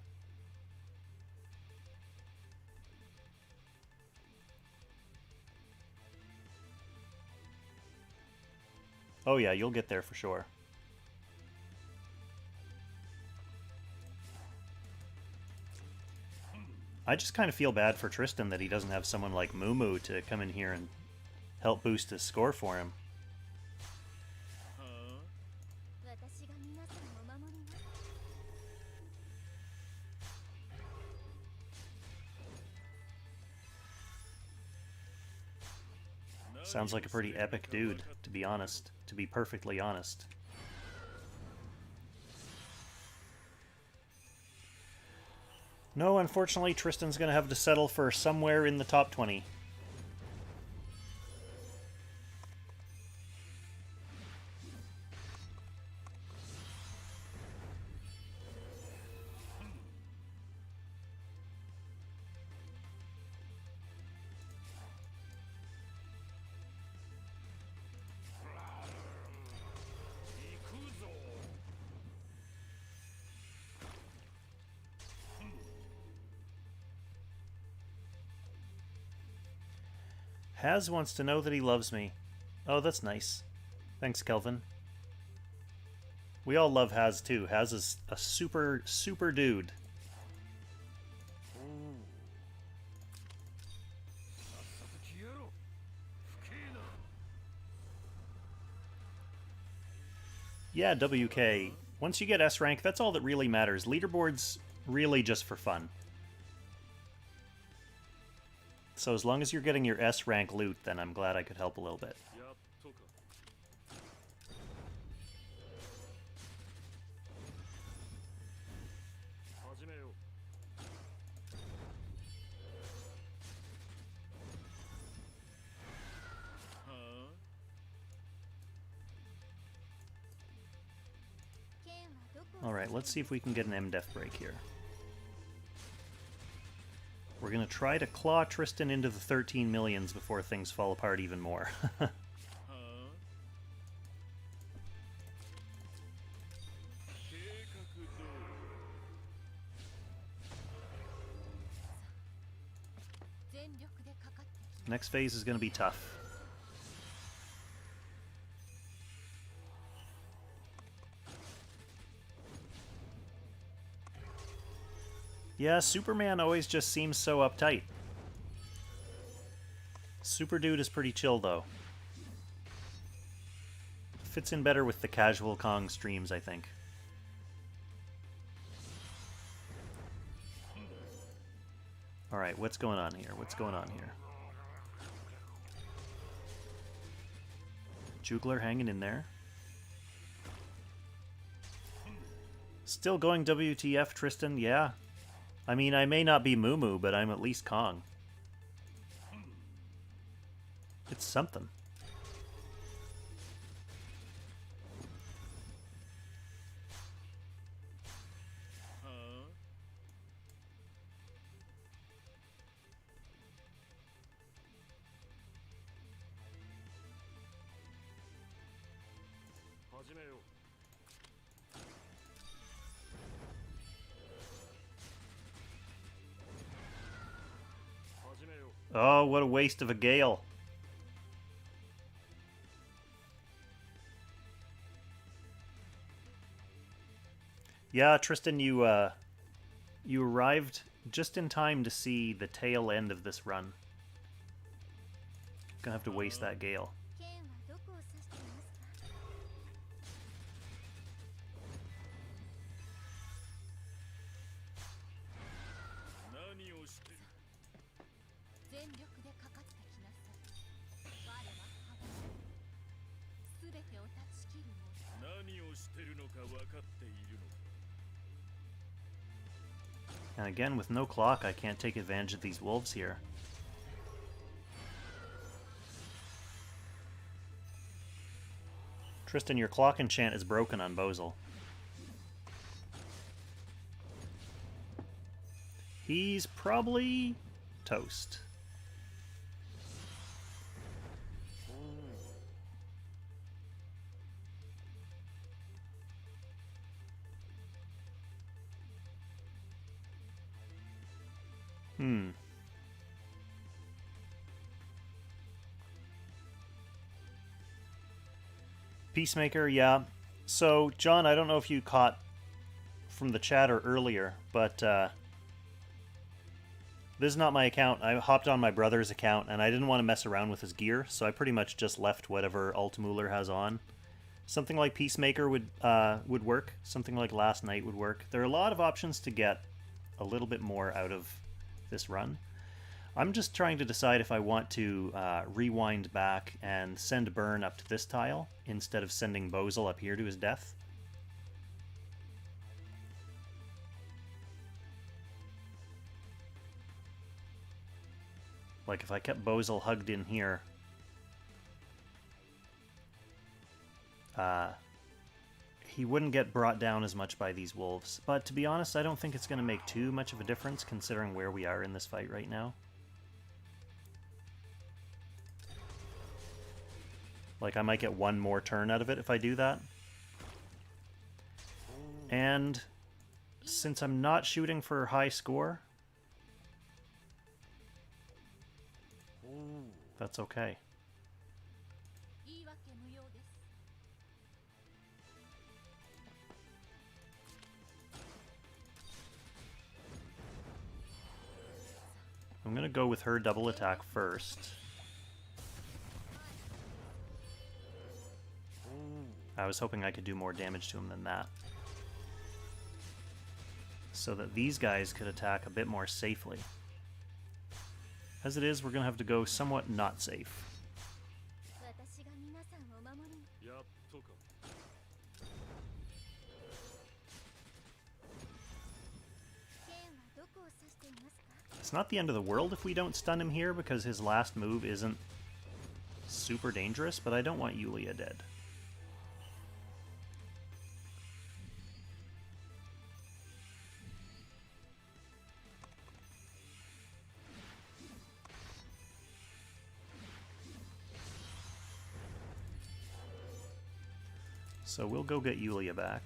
Oh yeah, you'll get there for sure. I just kind of feel bad for Tristan that he doesn't have someone like Mumu to come in here and help boost his score for him. Sounds like a pretty epic dude, to be honest. To be perfectly honest. No, unfortunately, Tristan's going to have to settle for somewhere in the top 20. Haz wants to know that he loves me. Oh, that's nice. Thanks, Kelvin. We all love Haz too. Haz is a super dude. Yeah, WK. Once you get S rank, that's all that really matters. Leaderboard's really just for fun. So as long as you're getting your S rank loot, then I'm glad I could help a little bit. Alright, let's see if we can get an M-Def break here. We're going to try to claw Tristan into the 13 millions before things fall apart even more. Next phase is going to be tough. Yeah, Superman always just seems so uptight. Super Dude is pretty chill, though. Fits in better with the casual Kong streams, I think. Alright, what's going on here? What's going on here? Jugler hanging in there. Still going WTF, Tristan? Yeah. I mean, I may not be Moo Moo, but I'm at least Kong. It's something. Oh, what a waste of a gale. Yeah, Tristan, you arrived just in time to see the tail end of this run. Gonna have to waste that gale. And again, with no clock, I can't take advantage of these wolves here. Tristan, your clock enchant is broken on Bozel. He's probably toast. Peacemaker, yeah. So, John, I don't know if you caught from the chatter earlier, but this is not my account. I hopped on my brother's account, and I didn't want to mess around with his gear, so I pretty much just left whatever Ultimuller has on. Something like Peacemaker would work. Something like Last Night would work. There are a lot of options to get a little bit more out of this run. I'm just trying to decide if I want to rewind back and send Burn up to this tile instead of sending Bozel up here to his death. Like if I kept Bozel hugged in here, he wouldn't get brought down as much by these wolves. But to be honest, I don't think it's going to make too much of a difference considering where we are in this fight right now. Like, I might get one more turn out of it if I do that. And since I'm not shooting for high score, that's okay. I'm going to go with her double attack first. I was hoping I could do more damage to him than that. So that these guys could attack a bit more safely. As it is, we're going to have to go somewhat not safe. It's not the end of the world if we don't stun him here, because his last move isn't super dangerous, but I don't want Yulia dead. So we'll go get Yulia back.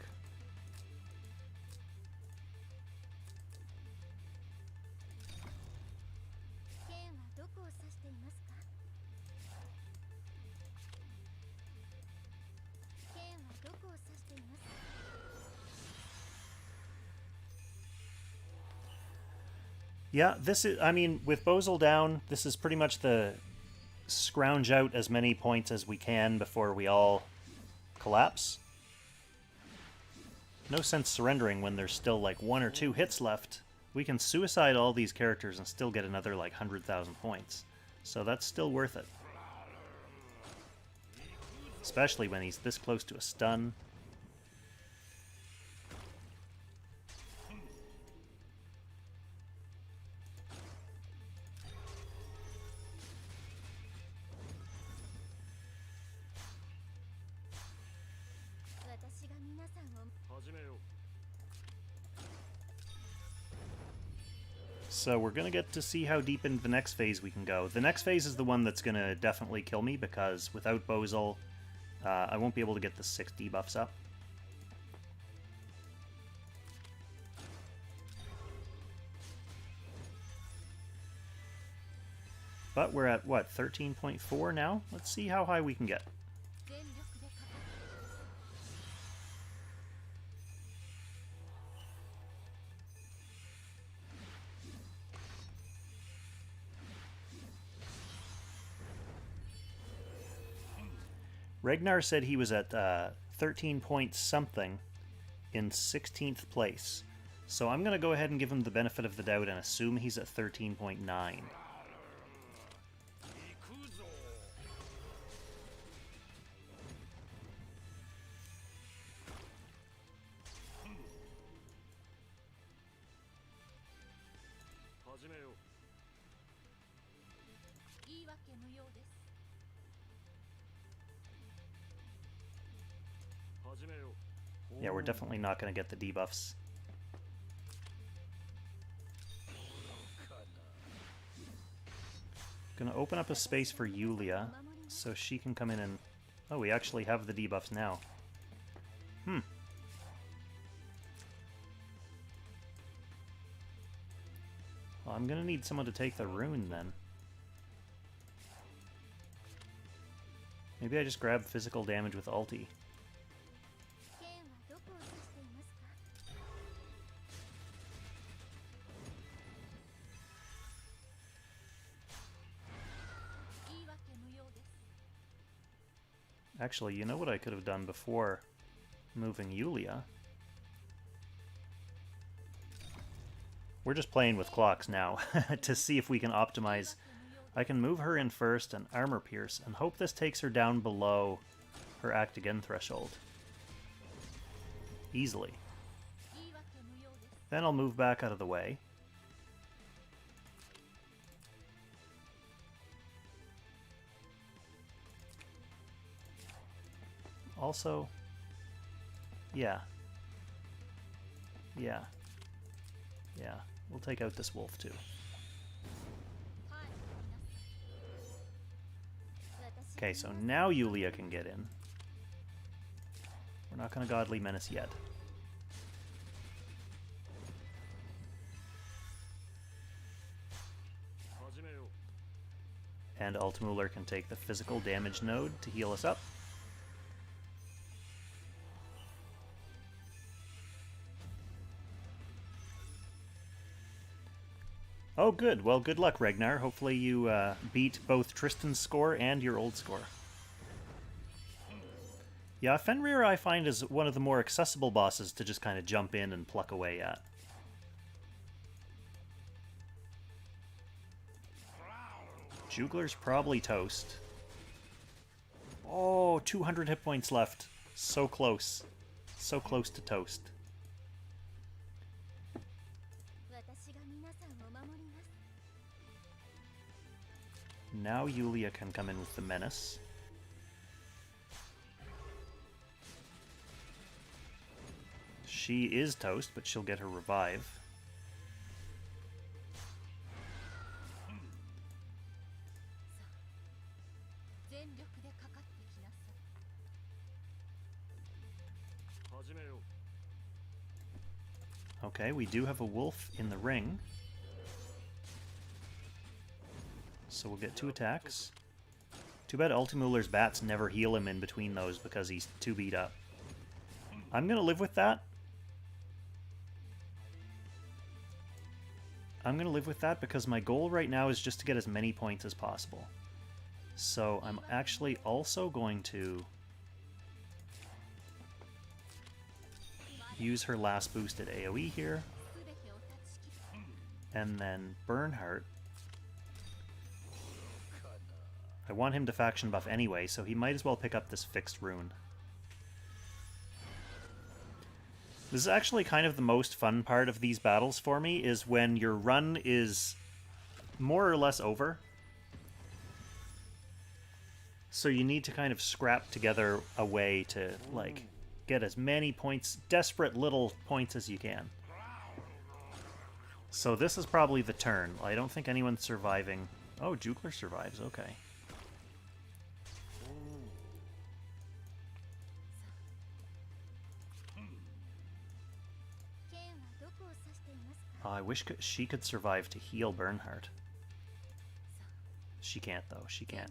Yeah, this is, I mean, with Bozel down, this is pretty much the scrounge out as many points as we can before we all collapse. No sense surrendering when there's still like 1 or 2 hits left. We can suicide all these characters and still get another like 100,000 points. So that's still worth it. Especially when he's this close to a stun. So we're going to get to see how deep into the next phase we can go. The next phase is the one that's going to definitely kill me, because without Bozal, I won't be able to get the 6 debuffs up. But we're at, what, 13.4 now? Let's see how high we can get. Ragnar said he was at 13 point something in 16th place. So I'm going to go ahead and give him the benefit of the doubt and assume he's at 13.9. Yeah, we're definitely not going to get the debuffs. Gonna open up a space for Yulia so she can come in and... Oh, we actually have the debuffs now. Well, I'm gonna need someone to take the rune then. Maybe I just grab physical damage with ulti. Actually, you know what I could have done before moving Yulia? We're just playing with clocks now to see if we can optimize. I can move her in first and armor pierce and hope this takes her down below her act again threshold. Easily. Then I'll move back out of the way. Also, yeah, we'll take out this wolf too. Okay, so now Yulia can get in. We're not going to Godly Menace yet. And Ultimuller can take the physical damage node to heal us up. Oh, good. Well, good luck, Ragnar. Hopefully you beat both Tristan's score and your old score. Yeah, Fenrir I find is one of the more accessible bosses to just kind of jump in and pluck away at. Jugler's probably toast. Oh, 200 hit points left. So close. So close to toast. Now Yulia can come in with the menace. She is toast, but she'll get her revive. Okay, we do have a wolf in the ring. So we'll get 2 attacks. Too bad Ultimuller's bats never heal him in between those because he's too beat up. I'm going to live with that. I'm going to live with that because my goal right now is just to get as many points as possible. So I'm actually also going to use her last boosted AoE here. And then Bernhardt. I want him to faction buff anyway, so he might as well pick up this fixed rune. This is actually kind of the most fun part of these battles for me, is when your run is more or less over. So you need to kind of scrap together a way to, like, Get as many points, desperate little points as you can. So this is probably the turn. I don't think anyone's surviving. Oh, Jugler survives. Okay. Oh, I wish she could survive to heal Bernhardt. She can't, though. She can't.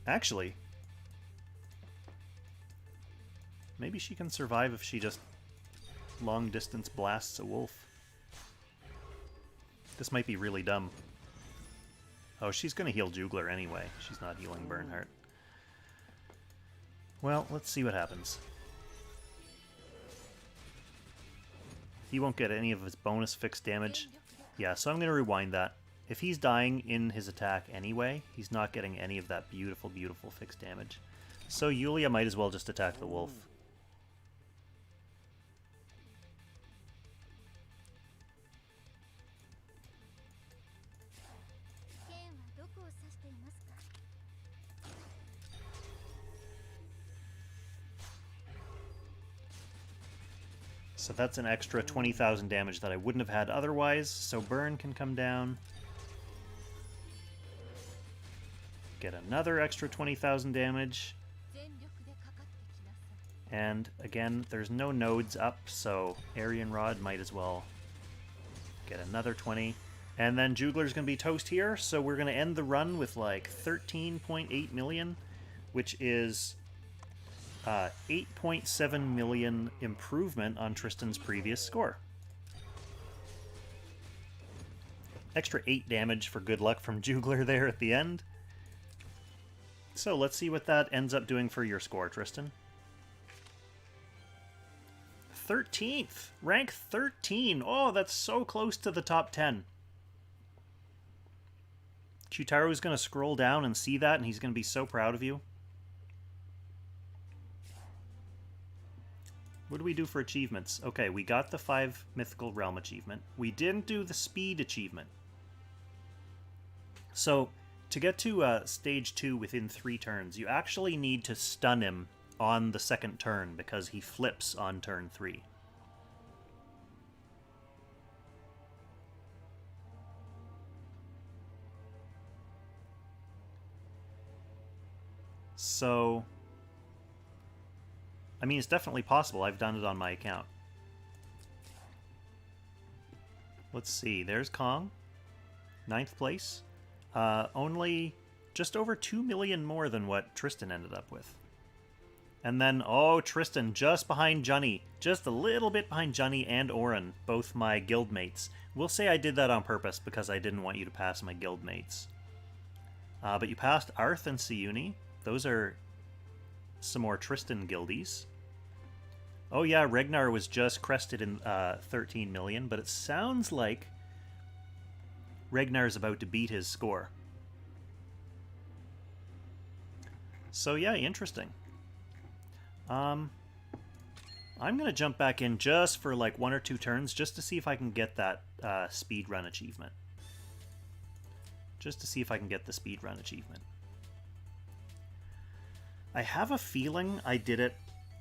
Actually, maybe she can survive if she just long-distance blasts a wolf. This might be really dumb. Oh, she's going to heal Jugler anyway. She's not healing Bernhardt. Well, let's see what happens. He won't get any of his bonus fixed damage. Yeah, so I'm going to rewind that. If he's dying in his attack anyway, he's not getting any of that beautiful, beautiful fixed damage. So Yulia might as well just attack the wolf. So that's an extra 20,000 damage that I wouldn't have had otherwise. So Burn can come down. Get another extra 20,000 damage. And again, there's no nodes up, so Aryan Rod might as well get another 20. And then Jugler's going to be toast here, so we're going to end the run with like 13.8 million, which is 8.7 million improvement on Tristan's previous score. Extra 8 damage for good luck from Jugler there at the end. So let's see what that ends up doing for your score, Tristan. 13th! Rank 13! Oh, that's so close to the top 10. Chutaro's going to scroll down and see that, and he's going to be so proud of you. What do we do for achievements? Okay, we got the 5 Mythical Realm achievement. We didn't do the Speed achievement. So, to get to stage 2 within 3 turns, you actually need to stun him on the second turn because he flips on turn 3. So, I mean, it's definitely possible. I've done it on my account. Let's see. There's Kong. 9th place. Only just over 2 million more than what Tristan ended up with. And then, oh, Tristan, just behind Johnny. Just a little bit behind Johnny and Oren, both my guildmates. We'll say I did that on purpose because I didn't want you to pass my guildmates. But you passed Arth and Siuni. Those are some more Tristan guildies. Oh yeah, Regnar was just crested in 13 million, but it sounds like Regnar's about to beat his score. So yeah, interesting. I'm going to jump back in just for like 1 or 2 turns just to see if I can get that speedrun achievement. Just to see if I can get the speedrun achievement. I have a feeling I did it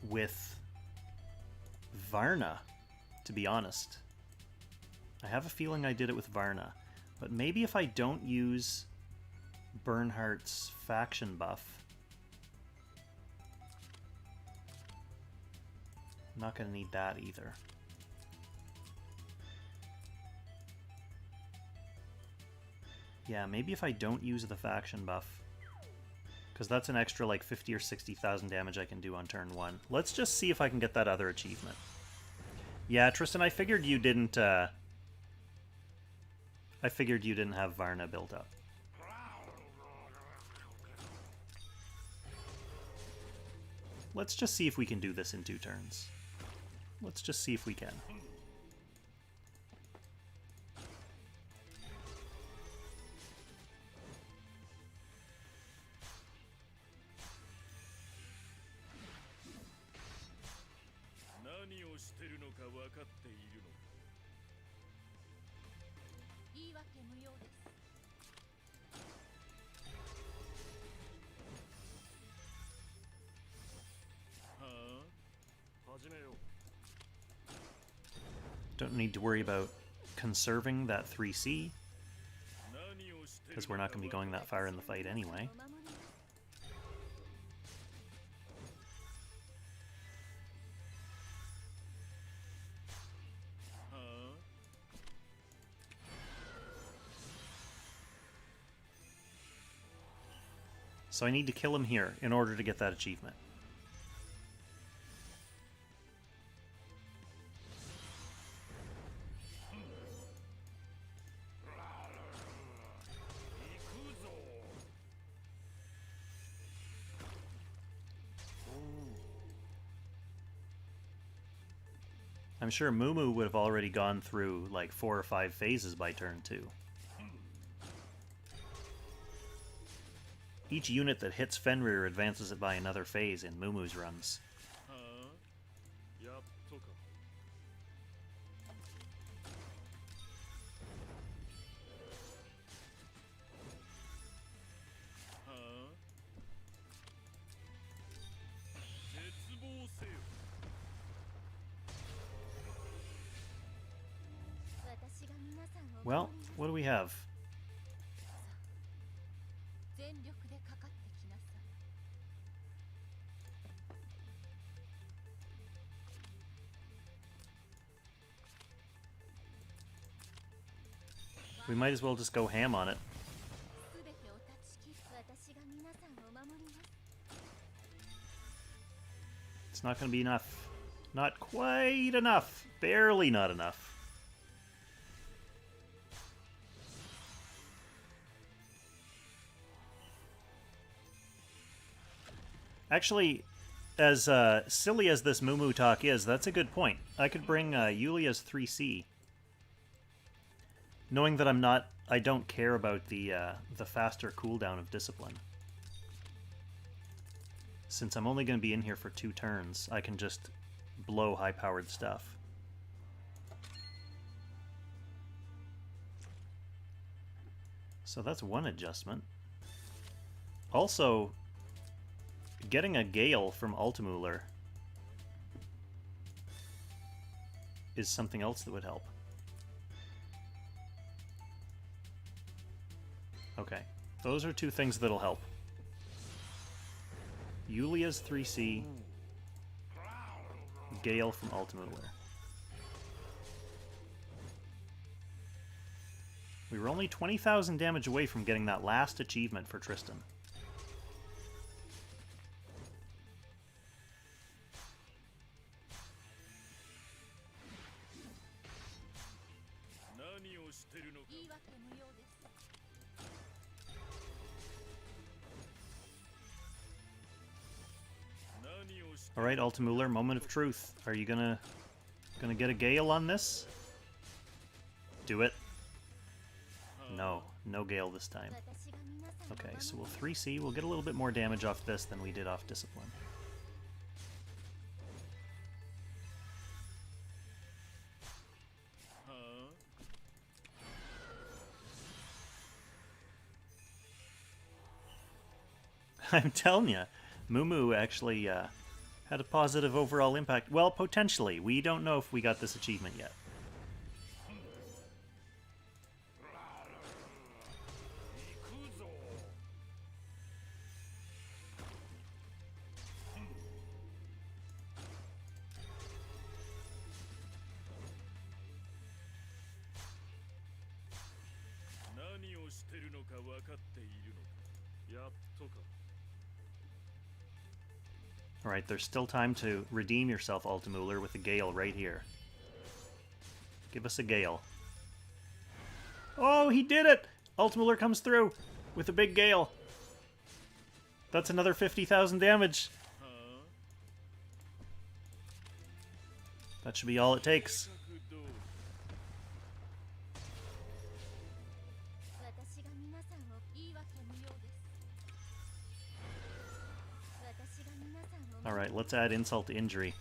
with Varna, to be honest. I have a feeling I did it with Varna. But maybe if I don't use Bernhardt's faction buff, I'm not going to need that either. Yeah, maybe if I don't use the faction buff, because that's an extra like 50 or 60,000 damage I can do on turn 1. Let's just see if I can get that other achievement. Yeah, Tristan, I figured you didn't have Varna built up. Let's just see if we can do this in 2 turns. Let's just see if we can. Don't need to worry about conserving that 3C, because we're not going to be going that far in the fight anyway. So I need to kill him here in order to get that achievement. I'm sure Mumu would have already gone through like 4 or 5 phases by turn 2. Each unit that hits Fenrir advances it by another phase in Mumu's runs. Well, what do we have? We might as well just go ham on it. It's not going to be enough. Not quite enough. Barely not enough. Actually, as silly as this Mumu talk is, that's a good point. I could bring Yulia's 3C. Knowing that I don't care about the faster cooldown of Discipline. Since I'm only going to be in here for 2 turns, I can just blow high-powered stuff. So that's one adjustment. Also, getting a Gale from Altemuller is something else that would help. Okay, those are 2 things that'll help. Yulia's 3C, Gale from Altemuller. We were only 20,000 damage away from getting that last achievement for Tristan. All right, Altemuller, moment of truth. Are you gonna get a Gale on this? Do it. No, no Gale this time. Okay, so we'll 3C. We'll get a little bit more damage off this than we did off Discipline. I'm telling you, Mumu actually had a positive overall impact. Well, potentially. We don't know if we got this achievement yet. Alright, there's still time to redeem yourself, Altemuller, with a Gale right here. Give us a Gale. Oh, he did it! Altemuller comes through with a big Gale. That's another 50,000 damage. That should be all it takes. Alright, let's add insult to injury.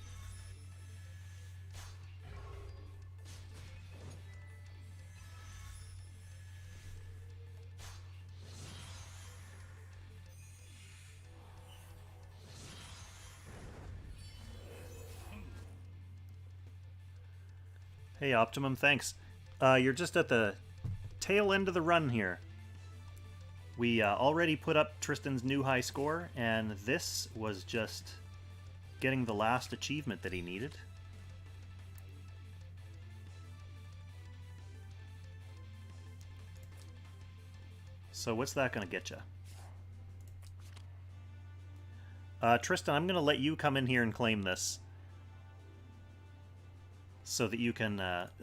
Hey, Optimum, thanks. You're just at the tail end of the run here. We already put up Tristan's new high score, and this was just getting the last achievement that he needed. So what's that going to get you? Tristan, I'm going to let you come in here and claim this so that you can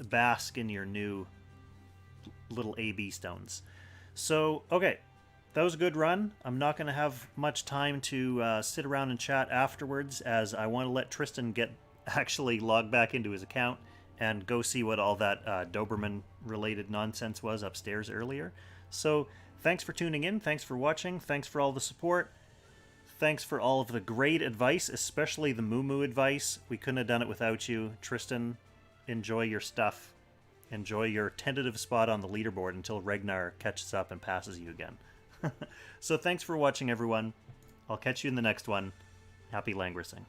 bask in your new little AB stones. So, okay, that was a good run. I'm not going to have much time to sit around and chat afterwards, as I want to let Tristan actually log back into his account and go see what all that Doberman-related nonsense was upstairs earlier. So, thanks for tuning in. Thanks for watching. Thanks for all the support. Thanks for all of the great advice, especially the Moo Moo advice. We couldn't have done it without you. Tristan, enjoy your stuff. Enjoy your tentative spot on the leaderboard until Ragnar catches up and passes you again. So thanks for watching, everyone. I'll catch you in the next one. Happy languishing.